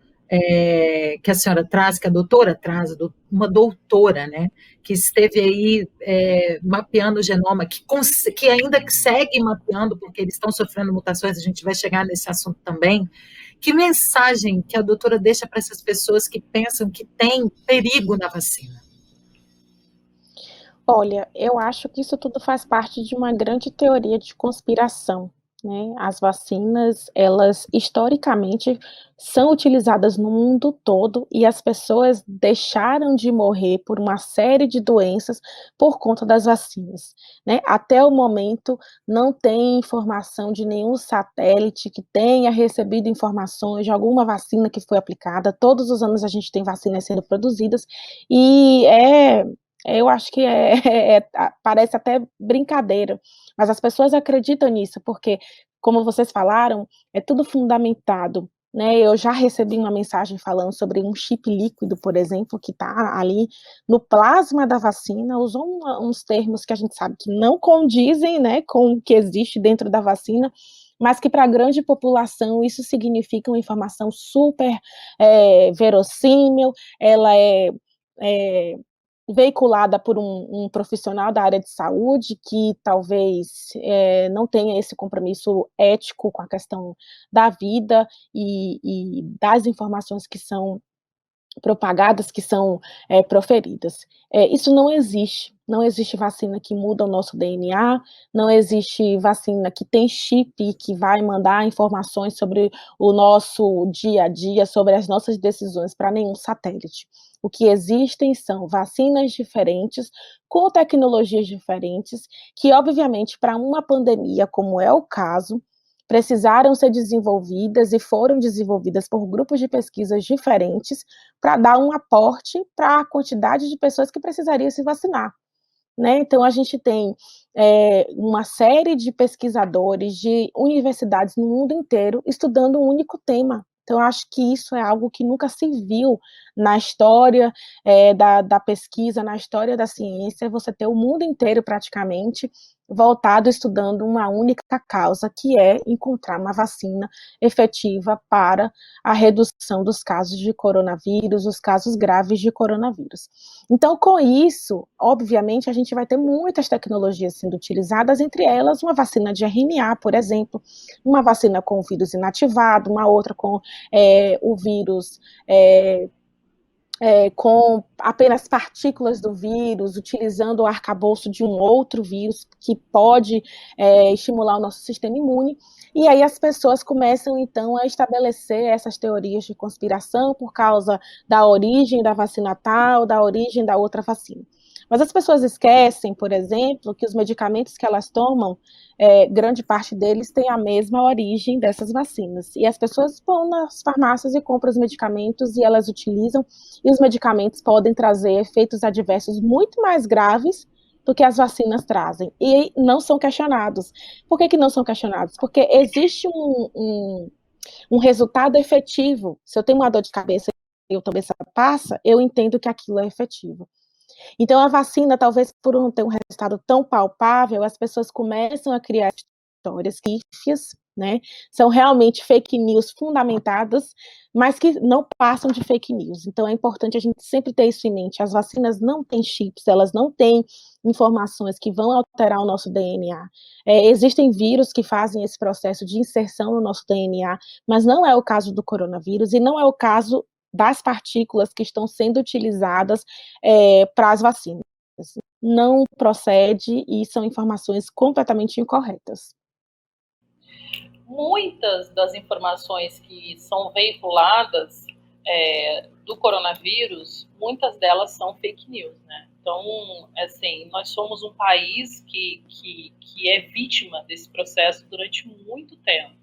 Speaker 1: que a senhora traz, que a doutora traz, uma doutora, né, que esteve aí mapeando o genoma, que ainda segue mapeando, porque eles estão sofrendo mutações, a gente vai chegar nesse assunto também. Que mensagem que a doutora deixa para essas pessoas que pensam que tem perigo na vacina?
Speaker 3: Olha, eu acho que isso tudo faz parte de uma grande teoria de conspiração, né? As vacinas, elas historicamente são utilizadas no mundo todo e as pessoas deixaram de morrer por uma série de doenças por conta das vacinas, né? Até o momento não tem informação de nenhum satélite que tenha recebido informações de alguma vacina que foi aplicada. Todos os anos a gente tem vacinas sendo produzidas e eu acho que parece até brincadeira, mas as pessoas acreditam nisso, porque, como vocês falaram, é tudo fundamentado, né? Eu já recebi uma mensagem falando sobre um chip líquido, por exemplo, que está ali no plasma da vacina, usou uns termos que a gente sabe que não condizem, né, com o que existe dentro da vacina, mas que para a grande população isso significa uma informação super verossímil, ela é veiculada por um profissional da área de saúde que talvez não tenha esse compromisso ético com a questão da vida e das informações que são propagadas, que são proferidas. Isso não existe. Não existe vacina que muda o nosso DNA, não existe vacina que tem chip e que vai mandar informações sobre o nosso dia a dia, sobre as nossas decisões para nenhum satélite. O que existem são vacinas diferentes, com tecnologias diferentes, que, obviamente, para uma pandemia, como é o caso, precisaram ser desenvolvidas e foram desenvolvidas por grupos de pesquisas diferentes para dar um aporte para a quantidade de pessoas que precisariam se vacinar. Né? Então, a gente tem uma série de pesquisadores de universidades no mundo inteiro estudando um único tema. Então, eu acho que isso é algo que nunca se viu na história da pesquisa, na história da ciência, você ter o mundo inteiro praticamente voltado estudando uma única causa, que é encontrar uma vacina efetiva para a redução dos casos de coronavírus, os casos graves de coronavírus. Então, com isso, obviamente, a gente vai ter muitas tecnologias sendo utilizadas, entre elas uma vacina de RNA, por exemplo, uma vacina com o vírus inativado, uma outra com o vírus com apenas partículas do vírus, utilizando o arcabouço de um outro vírus que pode estimular o nosso sistema imune. E aí as pessoas começam, então, a estabelecer essas teorias de conspiração por causa da origem da vacina tal, da origem da outra vacina. Mas as pessoas esquecem, por exemplo, que os medicamentos que elas tomam, grande parte deles tem a mesma origem dessas vacinas. E as pessoas vão nas farmácias e compram os medicamentos e elas utilizam, e os medicamentos podem trazer efeitos adversos muito mais graves do que as vacinas trazem. E não são questionados. Por que não são questionados? Porque existe um resultado efetivo. Se eu tenho uma dor de cabeça e a cabeça passa, eu entendo que aquilo é efetivo. Então, a vacina, talvez por não ter um resultado tão palpável, as pessoas começam a criar histórias fictícias, né? São realmente fake news fundamentadas, mas que não passam de fake news. Então, é importante a gente sempre ter isso em mente. As vacinas não têm chips, elas não têm informações que vão alterar o nosso DNA. Existem vírus que fazem esse processo de inserção no nosso DNA, mas não é o caso do coronavírus e não é o caso das partículas que estão sendo utilizadas para as vacinas. Não procede e são informações completamente incorretas.
Speaker 2: Muitas das informações que são veiculadas do coronavírus, muitas delas são fake news, né? Então, assim, nós somos um país que é vítima desse processo durante muito tempo.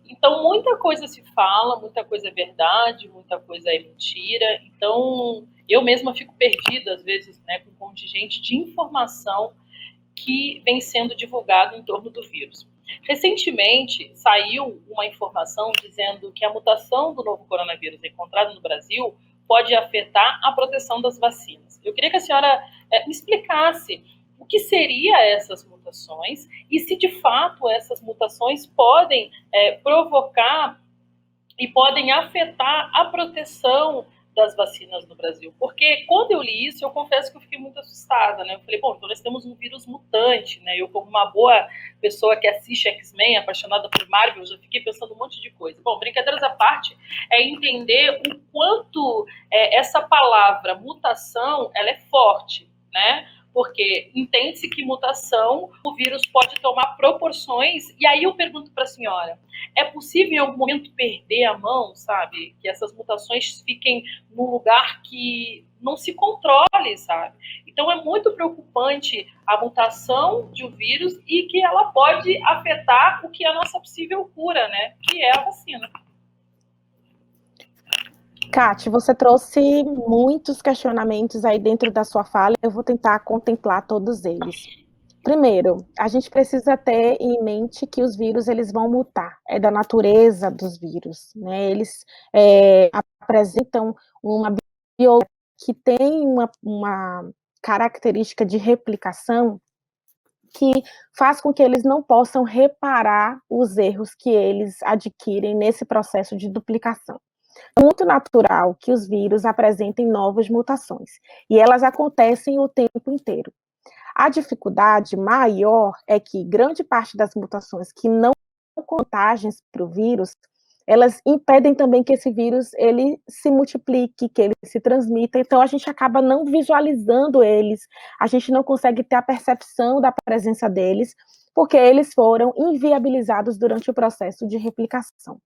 Speaker 2: Então, muita coisa se fala, muita coisa é verdade, muita coisa é mentira. Então, eu mesma fico perdida, às vezes, né, com um contingente de informação que vem sendo divulgado em torno do vírus. Recentemente, saiu uma informação dizendo que a mutação do novo coronavírus encontrado no Brasil pode afetar a proteção das vacinas. Eu queria que a senhora me explicasse o que seriam essas mutações e se de fato essas mutações podem provocar e podem afetar a proteção das vacinas no Brasil. Porque quando eu li isso, eu confesso que eu fiquei muito assustada, né? Eu falei, bom, então nós temos um vírus mutante, né? Eu, como uma boa pessoa que assiste X-Men, apaixonada por Marvel, já fiquei pensando um monte de coisa. Bom, brincadeiras à parte, é entender o quanto essa palavra mutação, ela é forte, né? Porque entende-se que mutação, o vírus pode tomar proporções, e aí eu pergunto para a senhora, é possível em algum momento perder a mão, sabe? Que essas mutações fiquem num lugar que não se controle, sabe? Então é muito preocupante a mutação de um vírus e que ela pode afetar o que é a nossa possível cura, né? Que é a vacina.
Speaker 3: Kati, você trouxe muitos questionamentos aí dentro da sua fala, eu vou tentar contemplar todos eles. Primeiro, a gente precisa ter em mente que os vírus eles vão mutar, é da natureza dos vírus, né? Eles apresentam uma biologia que tem uma característica de replicação que faz com que eles não possam reparar os erros que eles adquirem nesse processo de duplicação. É muito natural que os vírus apresentem novas mutações, e elas acontecem o tempo inteiro. A dificuldade maior é que grande parte das mutações que não são contágeis para o vírus, elas impedem também que esse vírus ele se multiplique, que ele se transmita, então a gente acaba não visualizando eles, a gente não consegue ter a percepção da presença deles, porque eles foram inviabilizados durante o processo de replicação.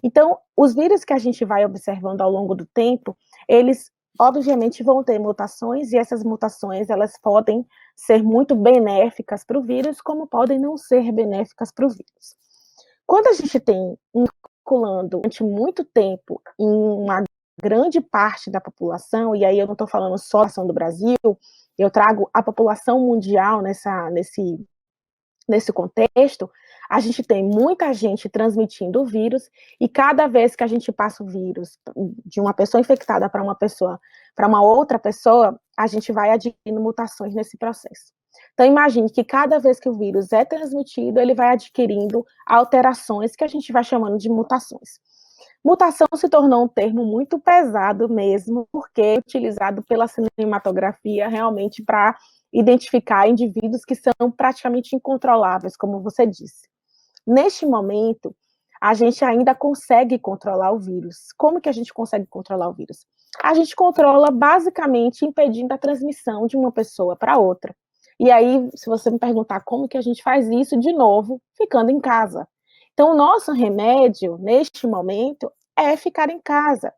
Speaker 3: Então, os vírus que a gente vai observando ao longo do tempo, eles obviamente vão ter mutações, e essas mutações elas podem ser muito benéficas para o vírus, como podem não ser benéficas para o vírus. Quando a gente tem circulando durante muito tempo em uma grande parte da população, e aí eu não estou falando só da população do Brasil, eu trago a população mundial nesse contexto, a gente tem muita gente transmitindo o vírus, e cada vez que a gente passa o vírus de uma pessoa infectada para uma outra pessoa, a gente vai adquirindo mutações nesse processo. Então, imagine que cada vez que o vírus é transmitido, ele vai adquirindo alterações que a gente vai chamando de mutações. Mutação se tornou um termo muito pesado mesmo, porque é utilizado pela cinematografia realmente para identificar indivíduos que são praticamente incontroláveis, como você disse. Neste momento, a gente ainda consegue controlar o vírus. Como que a gente consegue controlar o vírus? A gente controla basicamente impedindo a transmissão de uma pessoa para outra. E aí, se você me perguntar como que a gente faz isso, de novo, ficando em casa. Então, o nosso remédio, neste momento, é ficar em casa,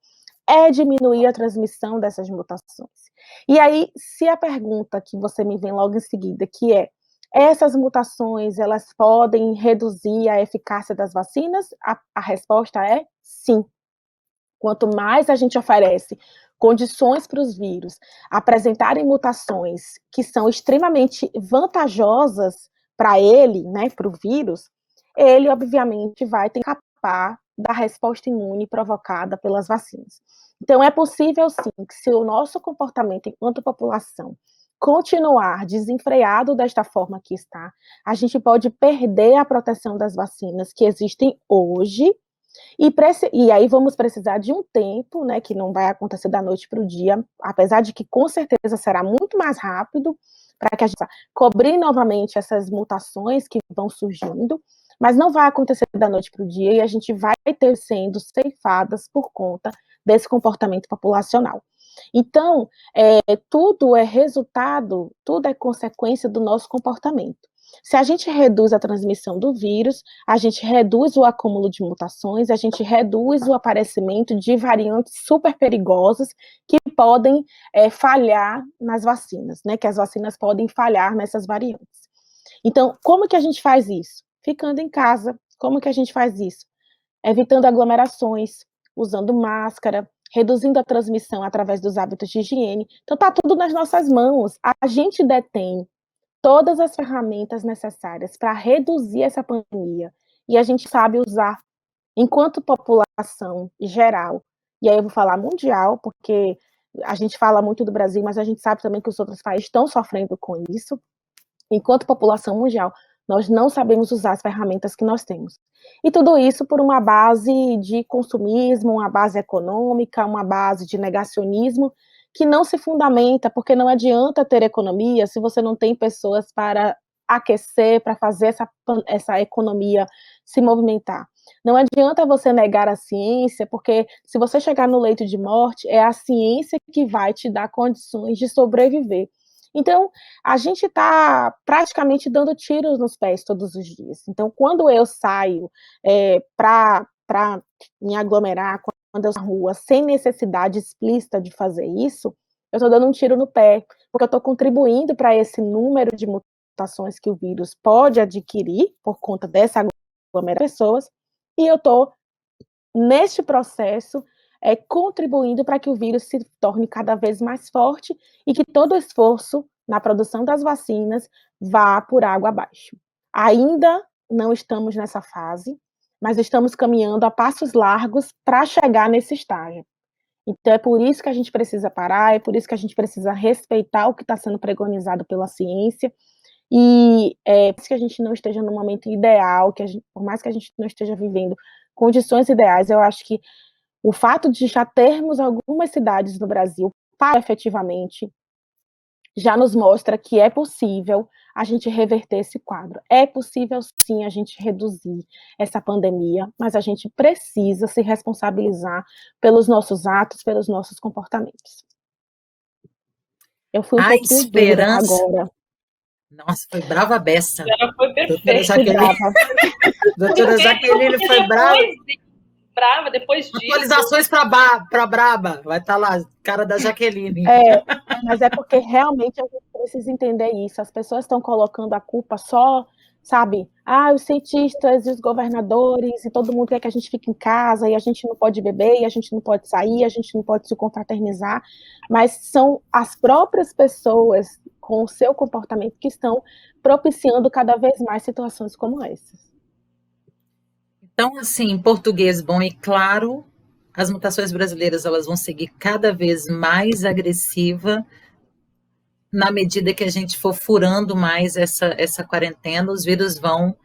Speaker 3: é diminuir a transmissão dessas mutações. E aí, se a pergunta que você me vem logo em seguida, que é, essas mutações, elas podem reduzir a eficácia das vacinas? A resposta é sim. Quanto mais a gente oferece condições para os vírus apresentarem mutações que são extremamente vantajosas para ele, né, para o vírus, ele, obviamente, vai ter que escapar da resposta imune provocada pelas vacinas. Então, é possível, sim, que se o nosso comportamento enquanto população continuar desenfreado desta forma que está, a gente pode perder a proteção das vacinas que existem hoje, e aí vamos precisar de um tempo, né, que não vai acontecer da noite para o dia, apesar de que com certeza será muito mais rápido, para que a gente cobrir novamente essas mutações que vão surgindo, mas não vai acontecer da noite para o dia, e a gente vai ter sendo ceifadas por conta desse comportamento populacional. Então, tudo é resultado, tudo é consequência do nosso comportamento. Se a gente reduz a transmissão do vírus, a gente reduz o acúmulo de mutações, a gente reduz o aparecimento de variantes super perigosas que podem falhar nas vacinas, né? Que as vacinas podem falhar nessas variantes. Então, como que a gente faz isso? Ficando em casa. Como que a gente faz isso? Evitando aglomerações, usando máscara, reduzindo a transmissão através dos hábitos de higiene. Então, está tudo nas nossas mãos. A gente detém todas as ferramentas necessárias para reduzir essa pandemia, e a gente sabe usar enquanto população geral, e aí eu vou falar mundial, porque a gente fala muito do Brasil, mas a gente sabe também que os outros países estão sofrendo com isso. Enquanto população mundial, nós não sabemos usar as ferramentas que nós temos. E tudo isso por uma base de consumismo, uma base econômica, uma base de negacionismo, que não se fundamenta, porque não adianta ter economia se você não tem pessoas para aquecer, para fazer essa economia se movimentar. Não adianta você negar a ciência, porque se você chegar no leito de morte, é a ciência que vai te dar condições de sobreviver. Então, a gente está praticamente dando tiros nos pés todos os dias. Então, quando eu saio para me aglomerar, quando eu saio na rua, sem necessidade explícita de fazer isso, eu estou dando um tiro no pé, porque eu estou contribuindo para esse número de mutações que o vírus pode adquirir por conta dessa aglomeração de pessoas, e eu estou, neste processo, contribuindo para que o vírus se torne cada vez mais forte e que todo esforço na produção das vacinas vá por água abaixo. Ainda não estamos nessa fase, mas estamos caminhando a passos largos para chegar nesse estágio. Então, é por isso que a gente precisa parar, é por isso que a gente precisa respeitar o que está sendo preconizado pela ciência, e por isso que a gente não esteja no momento ideal, por mais que a gente não esteja vivendo condições ideais, eu acho que o fato de já termos algumas cidades no Brasil para efetivamente já nos mostra que é possível a gente reverter esse quadro. É possível, sim, a gente reduzir essa pandemia, mas a gente precisa se responsabilizar pelos nossos atos, pelos nossos comportamentos. Eu fui um pouquinho dura agora.
Speaker 1: Nossa, foi brava a beça.
Speaker 2: Ela foi perfeita.
Speaker 1: Doutora Jaqueline foi brava.
Speaker 2: Brava, depois disso...
Speaker 1: Atualizações para Braba, vai estar lá, cara da Jaqueline.
Speaker 3: Mas é porque realmente a gente precisa entender isso. As pessoas estão colocando a culpa só, sabe? Os cientistas e os governadores e todo mundo quer que a gente fique em casa e a gente não pode beber, e a gente não pode sair, a gente não pode se confraternizar. Mas são as próprias pessoas com o seu comportamento que estão propiciando cada vez mais situações como essas.
Speaker 1: Então, assim, em português bom e claro, as mutações brasileiras elas vão seguir cada vez mais agressiva na medida que a gente for furando mais essa quarentena, os vírus vão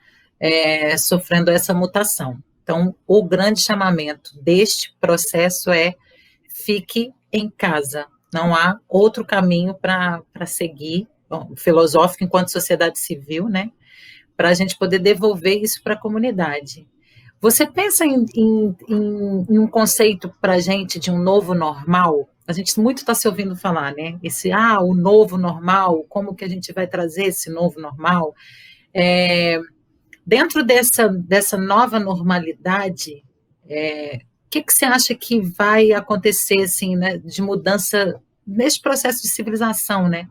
Speaker 1: sofrendo essa mutação. Então, o grande chamamento deste processo é fique em casa. Não há outro caminho para seguir, filosófico enquanto sociedade civil, né? Para a gente poder devolver isso para a comunidade. Você pensa em um conceito para a gente de um novo normal? A gente muito está se ouvindo falar, né? O novo normal, como que a gente vai trazer esse novo normal? Dentro dessa nova normalidade, o que você acha que vai acontecer, assim, né, de mudança nesse processo de civilização, né?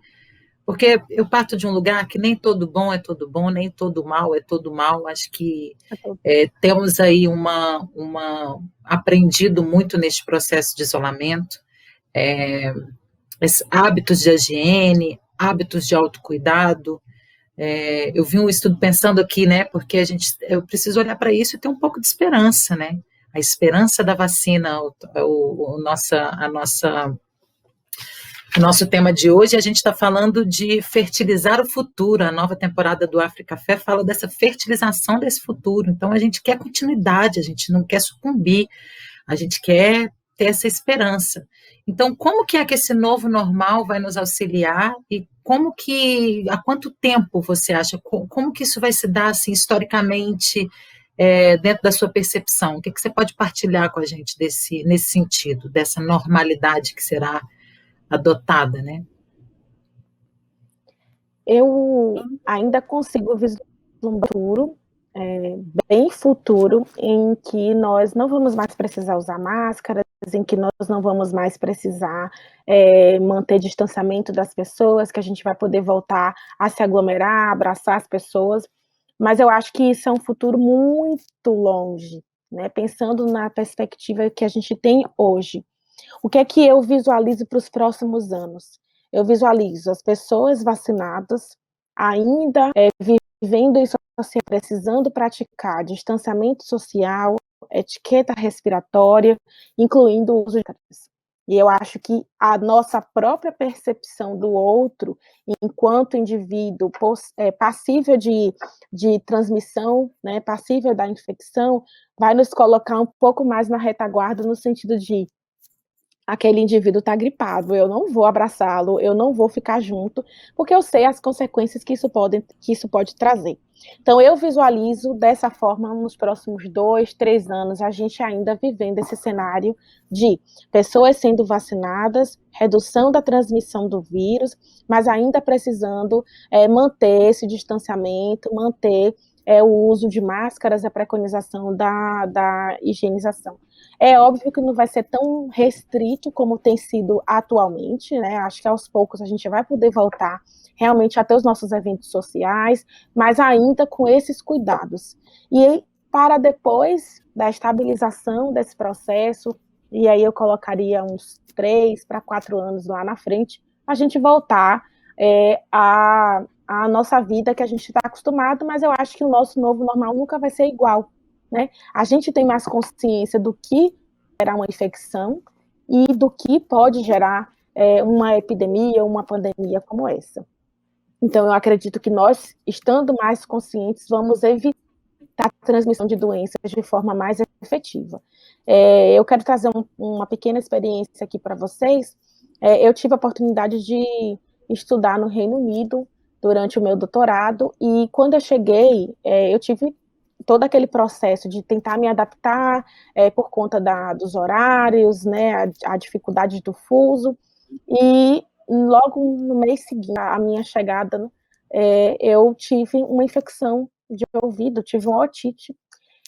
Speaker 1: Porque eu parto de um lugar que nem todo bom é todo bom, nem todo mal é todo mal. Acho que temos aí aprendido muito neste processo de isolamento, hábitos de higiene, hábitos de autocuidado. Eu vi um estudo pensando aqui, né? Porque eu preciso olhar para isso e ter um pouco de esperança, né? A esperança da vacina, o nosso tema de hoje, a gente está falando de fertilizar o futuro. A nova temporada do África Café fala dessa fertilização desse futuro. Então, a gente quer continuidade, a gente não quer sucumbir, a gente quer ter essa esperança. Então, como que é que esse novo normal vai nos auxiliar e há quanto tempo você acha, como que isso vai se dar, assim, historicamente, dentro da sua percepção? O que você pode partilhar com a gente nesse sentido, dessa normalidade que será adotada, né?
Speaker 3: Eu ainda consigo vislumbrar um futuro, bem futuro, em que nós não vamos mais precisar usar máscaras, em que nós não vamos mais precisar manter distanciamento das pessoas, que a gente vai poder voltar a se aglomerar, abraçar as pessoas, mas eu acho que isso é um futuro muito longe, né? Pensando na perspectiva que a gente tem hoje. O que é que eu visualizo para os próximos anos? Eu visualizo as pessoas vacinadas ainda vivendo em sociedade, precisando praticar distanciamento social, etiqueta respiratória, incluindo o uso de máscaras. E eu acho que a nossa própria percepção do outro, enquanto indivíduo passível de transmissão, né, passível da infecção, vai nos colocar um pouco mais na retaguarda, no sentido de aquele indivíduo está gripado, eu não vou abraçá-lo, eu não vou ficar junto, porque eu sei as consequências que isso pode trazer. Então, eu visualizo dessa forma, nos próximos 2, 3 anos, a gente ainda vivendo esse cenário de pessoas sendo vacinadas, redução da transmissão do vírus, mas ainda precisando manter esse distanciamento, manter o uso de máscaras, a preconização da higienização. É óbvio que não vai ser tão restrito como tem sido atualmente, né? Acho que aos poucos a gente vai poder voltar realmente a ter os nossos eventos sociais, mas ainda com esses cuidados. E para depois da estabilização desse processo, e aí eu colocaria uns 3 para 4 anos lá na frente, a gente voltar a nossa vida que a gente está acostumado, mas eu acho que o nosso novo normal nunca vai ser igual, né? A gente tem mais consciência do que gerar uma infecção e do que pode gerar uma epidemia, uma pandemia como essa. Então, eu acredito que nós, estando mais conscientes, vamos evitar a transmissão de doenças de forma mais efetiva. Eu quero trazer uma pequena experiência aqui para vocês. Eu tive a oportunidade de estudar no Reino Unido durante o meu doutorado, e quando eu cheguei, eu tive todo aquele processo de tentar me adaptar por conta dos horários, né, a dificuldade do fuso, e logo no mês seguinte, a minha chegada, eu tive uma infecção de ouvido, tive uma otite,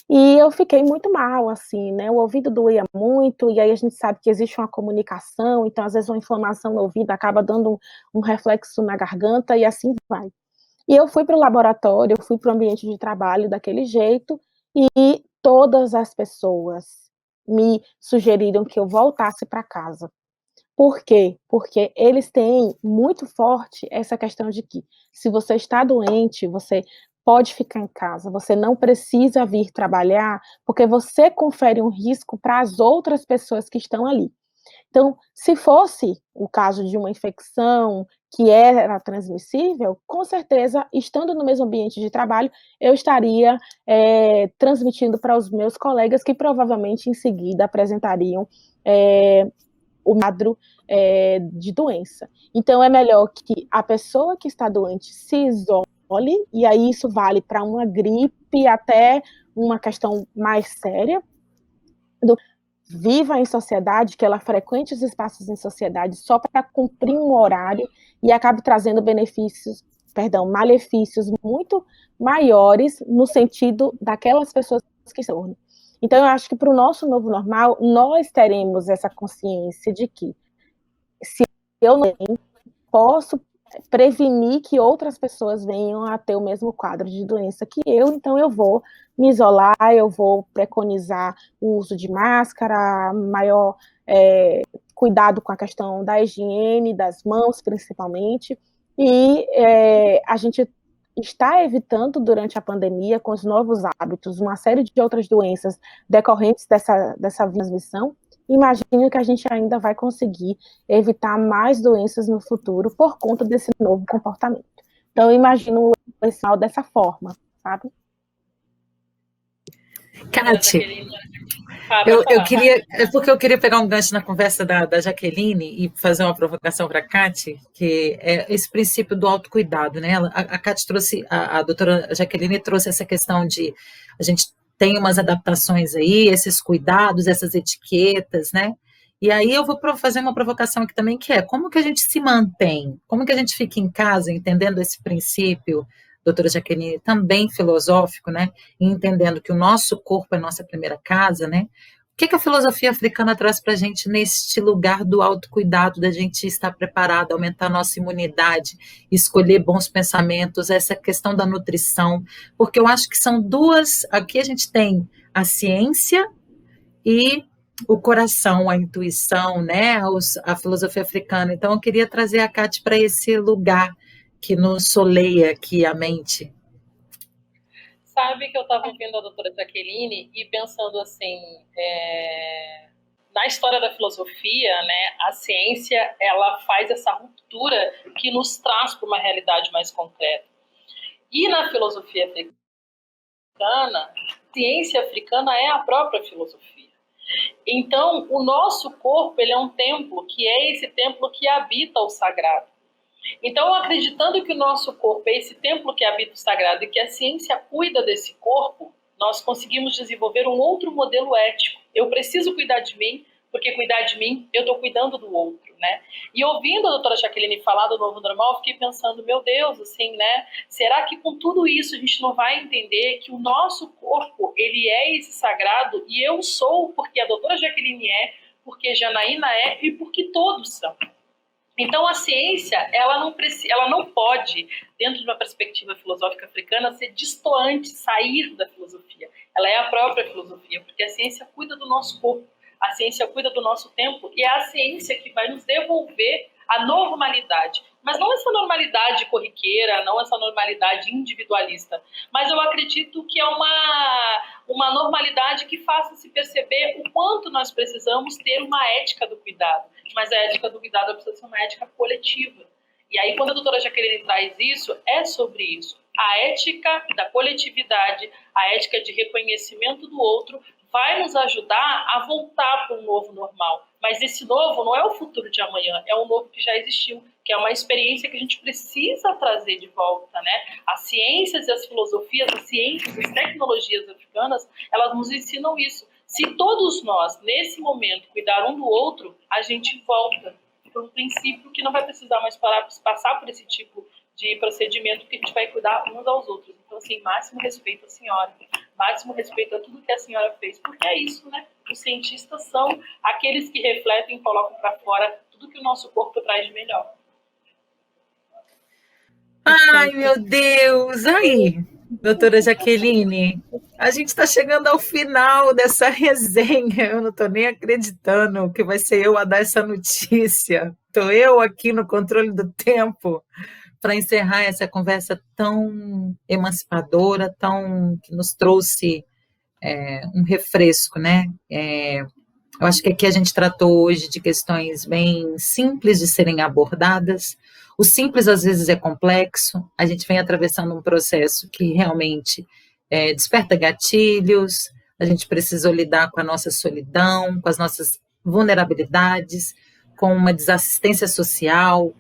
Speaker 3: E eu fiquei muito mal, assim, né, o ouvido doía muito, e aí a gente sabe que existe uma comunicação, então às vezes uma inflamação no ouvido acaba dando um reflexo na garganta e assim vai. E eu fui para o laboratório, eu fui para o ambiente de trabalho daquele jeito, e todas as pessoas me sugeriram que eu voltasse para casa. Por quê? Porque eles têm muito forte essa questão de que, se você está doente, você pode ficar em casa, você não precisa vir trabalhar, porque você confere um risco para as outras pessoas que estão ali. Então, se fosse o caso de uma infecção que era transmissível, com certeza, estando no mesmo ambiente de trabalho, eu estaria transmitindo para os meus colegas que provavelmente em seguida apresentariam o quadro de doença. Então, é melhor que a pessoa que está doente se isole, e aí isso vale para uma gripe, até uma questão mais séria, viva em sociedade, que ela frequente os espaços em sociedade só para cumprir um horário e acabe trazendo malefícios muito maiores no sentido daquelas pessoas que estão. Então, eu acho que para o nosso novo normal, nós teremos essa consciência de que se eu não posso prevenir que outras pessoas venham a ter o mesmo quadro de doença que eu, então eu vou me isolar, eu vou preconizar o uso de máscara, maior cuidado com a questão da higiene, das mãos principalmente, e a gente está evitando durante a pandemia, com os novos hábitos, uma série de outras doenças decorrentes dessa transmissão. Imagino que a gente ainda vai conseguir evitar mais doenças no futuro por conta desse novo comportamento. Então, eu imagino esse mal dessa forma, sabe?
Speaker 1: Kati, eu queria, porque eu queria pegar um gancho na conversa da Jaqueline e fazer uma provocação para a Kati, que é esse princípio do autocuidado, né? A Kati trouxe, a doutora Jaqueline trouxe essa questão de a gente tem umas adaptações aí, esses cuidados, essas etiquetas, né? E aí eu vou fazer uma provocação aqui também, que é como que a gente se mantém, como que a gente fica em casa entendendo esse princípio, doutora Jaqueline, também filosófico, né? E entendendo que o nosso corpo é nossa primeira casa, né? O que a filosofia africana traz para a gente neste lugar do autocuidado, da gente estar preparado, aumentar a nossa imunidade, escolher bons pensamentos, essa questão da nutrição, porque eu acho que são duas, aqui a gente tem a ciência e o coração, a intuição, né, a filosofia africana. Então eu queria trazer a Kate para esse lugar que nos soleia aqui a mente.
Speaker 2: Sabe que eu estava ouvindo a doutora Jaqueline e pensando assim, na história da filosofia, né, a ciência ela faz essa ruptura que nos traz para uma realidade mais concreta. E na filosofia africana, a ciência africana é a própria filosofia. Então, o nosso corpo ele é um templo, que é esse templo que habita o sagrado. Então, acreditando que o nosso corpo é esse templo que habita o sagrado e que a ciência cuida desse corpo, nós conseguimos desenvolver um outro modelo ético. Eu preciso cuidar de mim, porque cuidar de mim, eu estou cuidando do outro, né? E ouvindo a doutora Jaqueline falar do novo normal, fiquei pensando, meu Deus, assim, né? Será que com tudo isso a gente não vai entender que o nosso corpo, ele é esse sagrado e eu sou porque a doutora Jaqueline é, porque Janaína é e porque todos são. Então, a ciência, ela não pode, dentro de uma perspectiva filosófica africana, ser distoante, sair da filosofia. Ela é a própria filosofia, porque a ciência cuida do nosso corpo, a ciência cuida do nosso tempo, e é a ciência que vai nos devolver a normalidade. Mas não essa normalidade corriqueira, não essa normalidade individualista, mas eu acredito que é uma normalidade que faça se perceber o quanto nós precisamos ter uma ética do cuidado. Mas a ética do cuidado precisa ser uma ética coletiva. E aí, quando a doutora Jaqueline traz isso, é sobre isso. A ética da coletividade, a ética de reconhecimento do outro, vai nos ajudar a voltar para um novo normal. Mas esse novo não é o futuro de amanhã, é um novo que já existiu, que é uma experiência que a gente precisa trazer de volta, né? As ciências e as filosofias, as ciências e as tecnologias africanas, elas nos ensinam isso. Se todos nós, nesse momento, cuidar um do outro, a gente volta para um princípio que não vai precisar mais passar por esse tipo de procedimento, que a gente vai cuidar uns aos outros. Então, assim, máximo respeito à senhora. máximo respeito a tudo que a senhora fez, porque é isso, né? Os cientistas são aqueles que refletem e colocam para fora tudo que o nosso corpo traz de melhor.
Speaker 1: Ai, meu Deus! Aí, doutora Jaqueline, a gente está chegando ao final dessa resenha. Eu não estou nem acreditando que vai ser eu a dar essa notícia. Estou eu aqui no controle do tempo para encerrar essa conversa tão emancipadora, que nos trouxe um refresco, né? Eu acho que aqui a gente tratou hoje de questões bem simples de serem abordadas. O simples às vezes é complexo, a gente vem atravessando um processo que realmente desperta gatilhos, a gente precisou lidar com a nossa solidão, com as nossas vulnerabilidades, com uma desassistência social,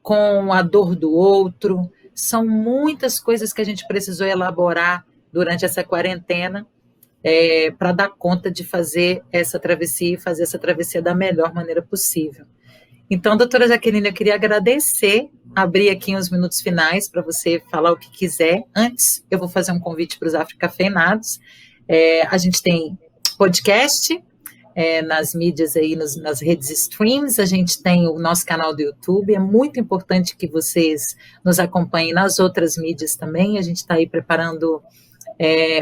Speaker 1: com a dor do outro. São muitas coisas que a gente precisou elaborar durante essa quarentena, para dar conta de fazer essa travessia e fazer essa travessia da melhor maneira possível. Então, doutora Jaqueline, eu queria agradecer, abrir aqui uns minutos finais para você falar o que quiser. Antes, eu vou fazer um convite para os Africafeinados. A gente tem podcast nas mídias aí, nas redes streams, a gente tem o nosso canal do YouTube, é muito importante que vocês nos acompanhem nas outras mídias também, a gente está aí preparando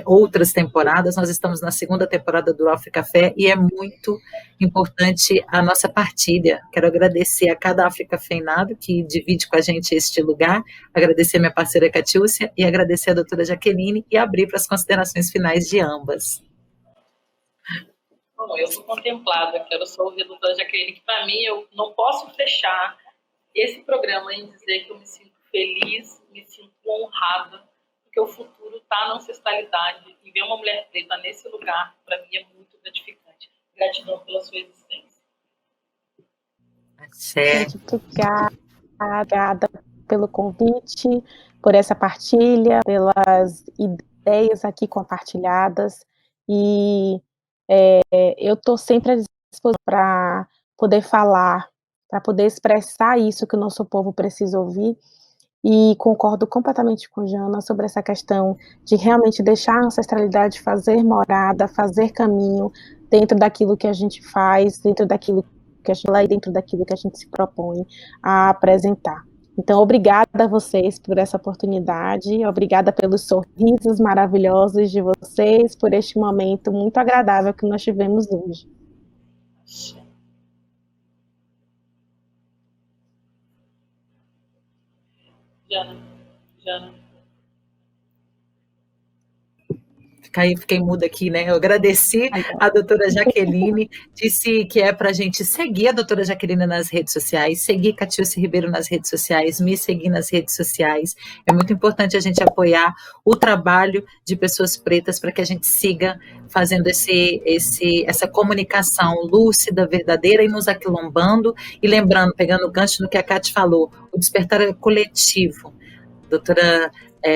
Speaker 1: outras temporadas, nós estamos na segunda temporada do Africafé e é muito importante a nossa partilha. Quero agradecer a cada Africafeinado que divide com a gente este lugar, agradecer a minha parceira Catiúcia e agradecer a doutora Jaqueline e abrir para as considerações finais de ambas.
Speaker 2: Bom, eu estou contemplada, quero só ouvir a doutora Jaqueline, que para mim eu não posso fechar esse programa em dizer que eu me sinto feliz, me sinto honrada, porque o futuro está na ancestralidade e ver uma mulher preta nesse lugar, para mim, é muito gratificante. Gratidão pela sua existência.
Speaker 3: Muito obrigada pelo convite, por essa partilha, pelas ideias aqui compartilhadas. E eu estou sempre à disposição para poder falar, para poder expressar isso que o nosso povo precisa ouvir. E concordo completamente com Jana sobre essa questão de realmente deixar a ancestralidade fazer morada, fazer caminho dentro daquilo que a gente faz, dentro daquilo que a gente lê, dentro daquilo que a gente se propõe a apresentar. Então, obrigada a vocês por essa oportunidade, obrigada pelos sorrisos maravilhosos de vocês, por este momento muito agradável que nós tivemos hoje.
Speaker 2: Jana.
Speaker 1: Fiquei muda aqui, né? Eu agradeci a doutora Jaqueline, disse que é para a gente seguir a doutora Jaqueline nas redes sociais, seguir Catiúcia Ribeiro nas redes sociais, me seguir nas redes sociais. É muito importante a gente apoiar o trabalho de pessoas pretas para que a gente siga fazendo essa comunicação lúcida, verdadeira e nos aquilombando. E lembrando, pegando o gancho no que a Cati falou, o despertar é coletivo. Doutora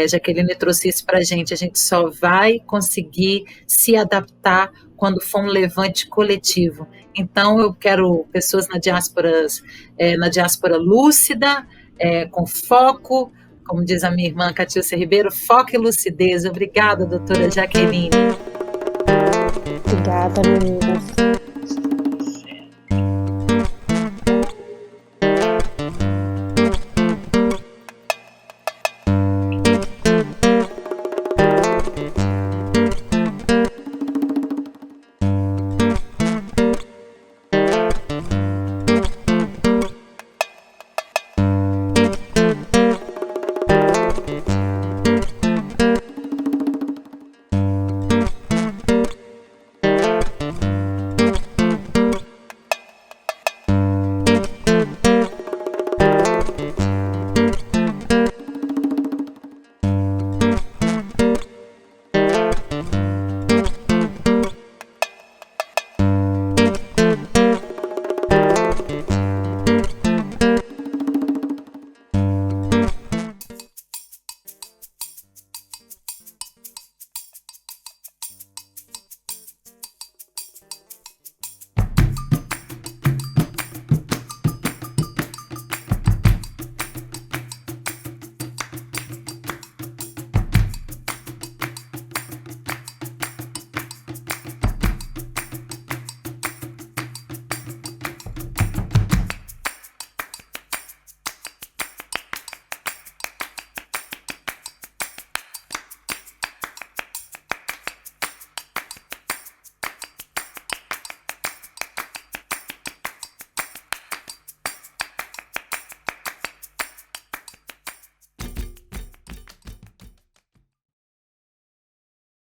Speaker 1: Jaqueline trouxe isso para a gente só vai conseguir se adaptar quando for um levante coletivo. Então, eu quero pessoas na diáspora lúcida, com foco, como diz a minha irmã Catiúcia Ribeiro, foco e lucidez. Obrigada, doutora Jaqueline.
Speaker 3: Obrigada, meninas.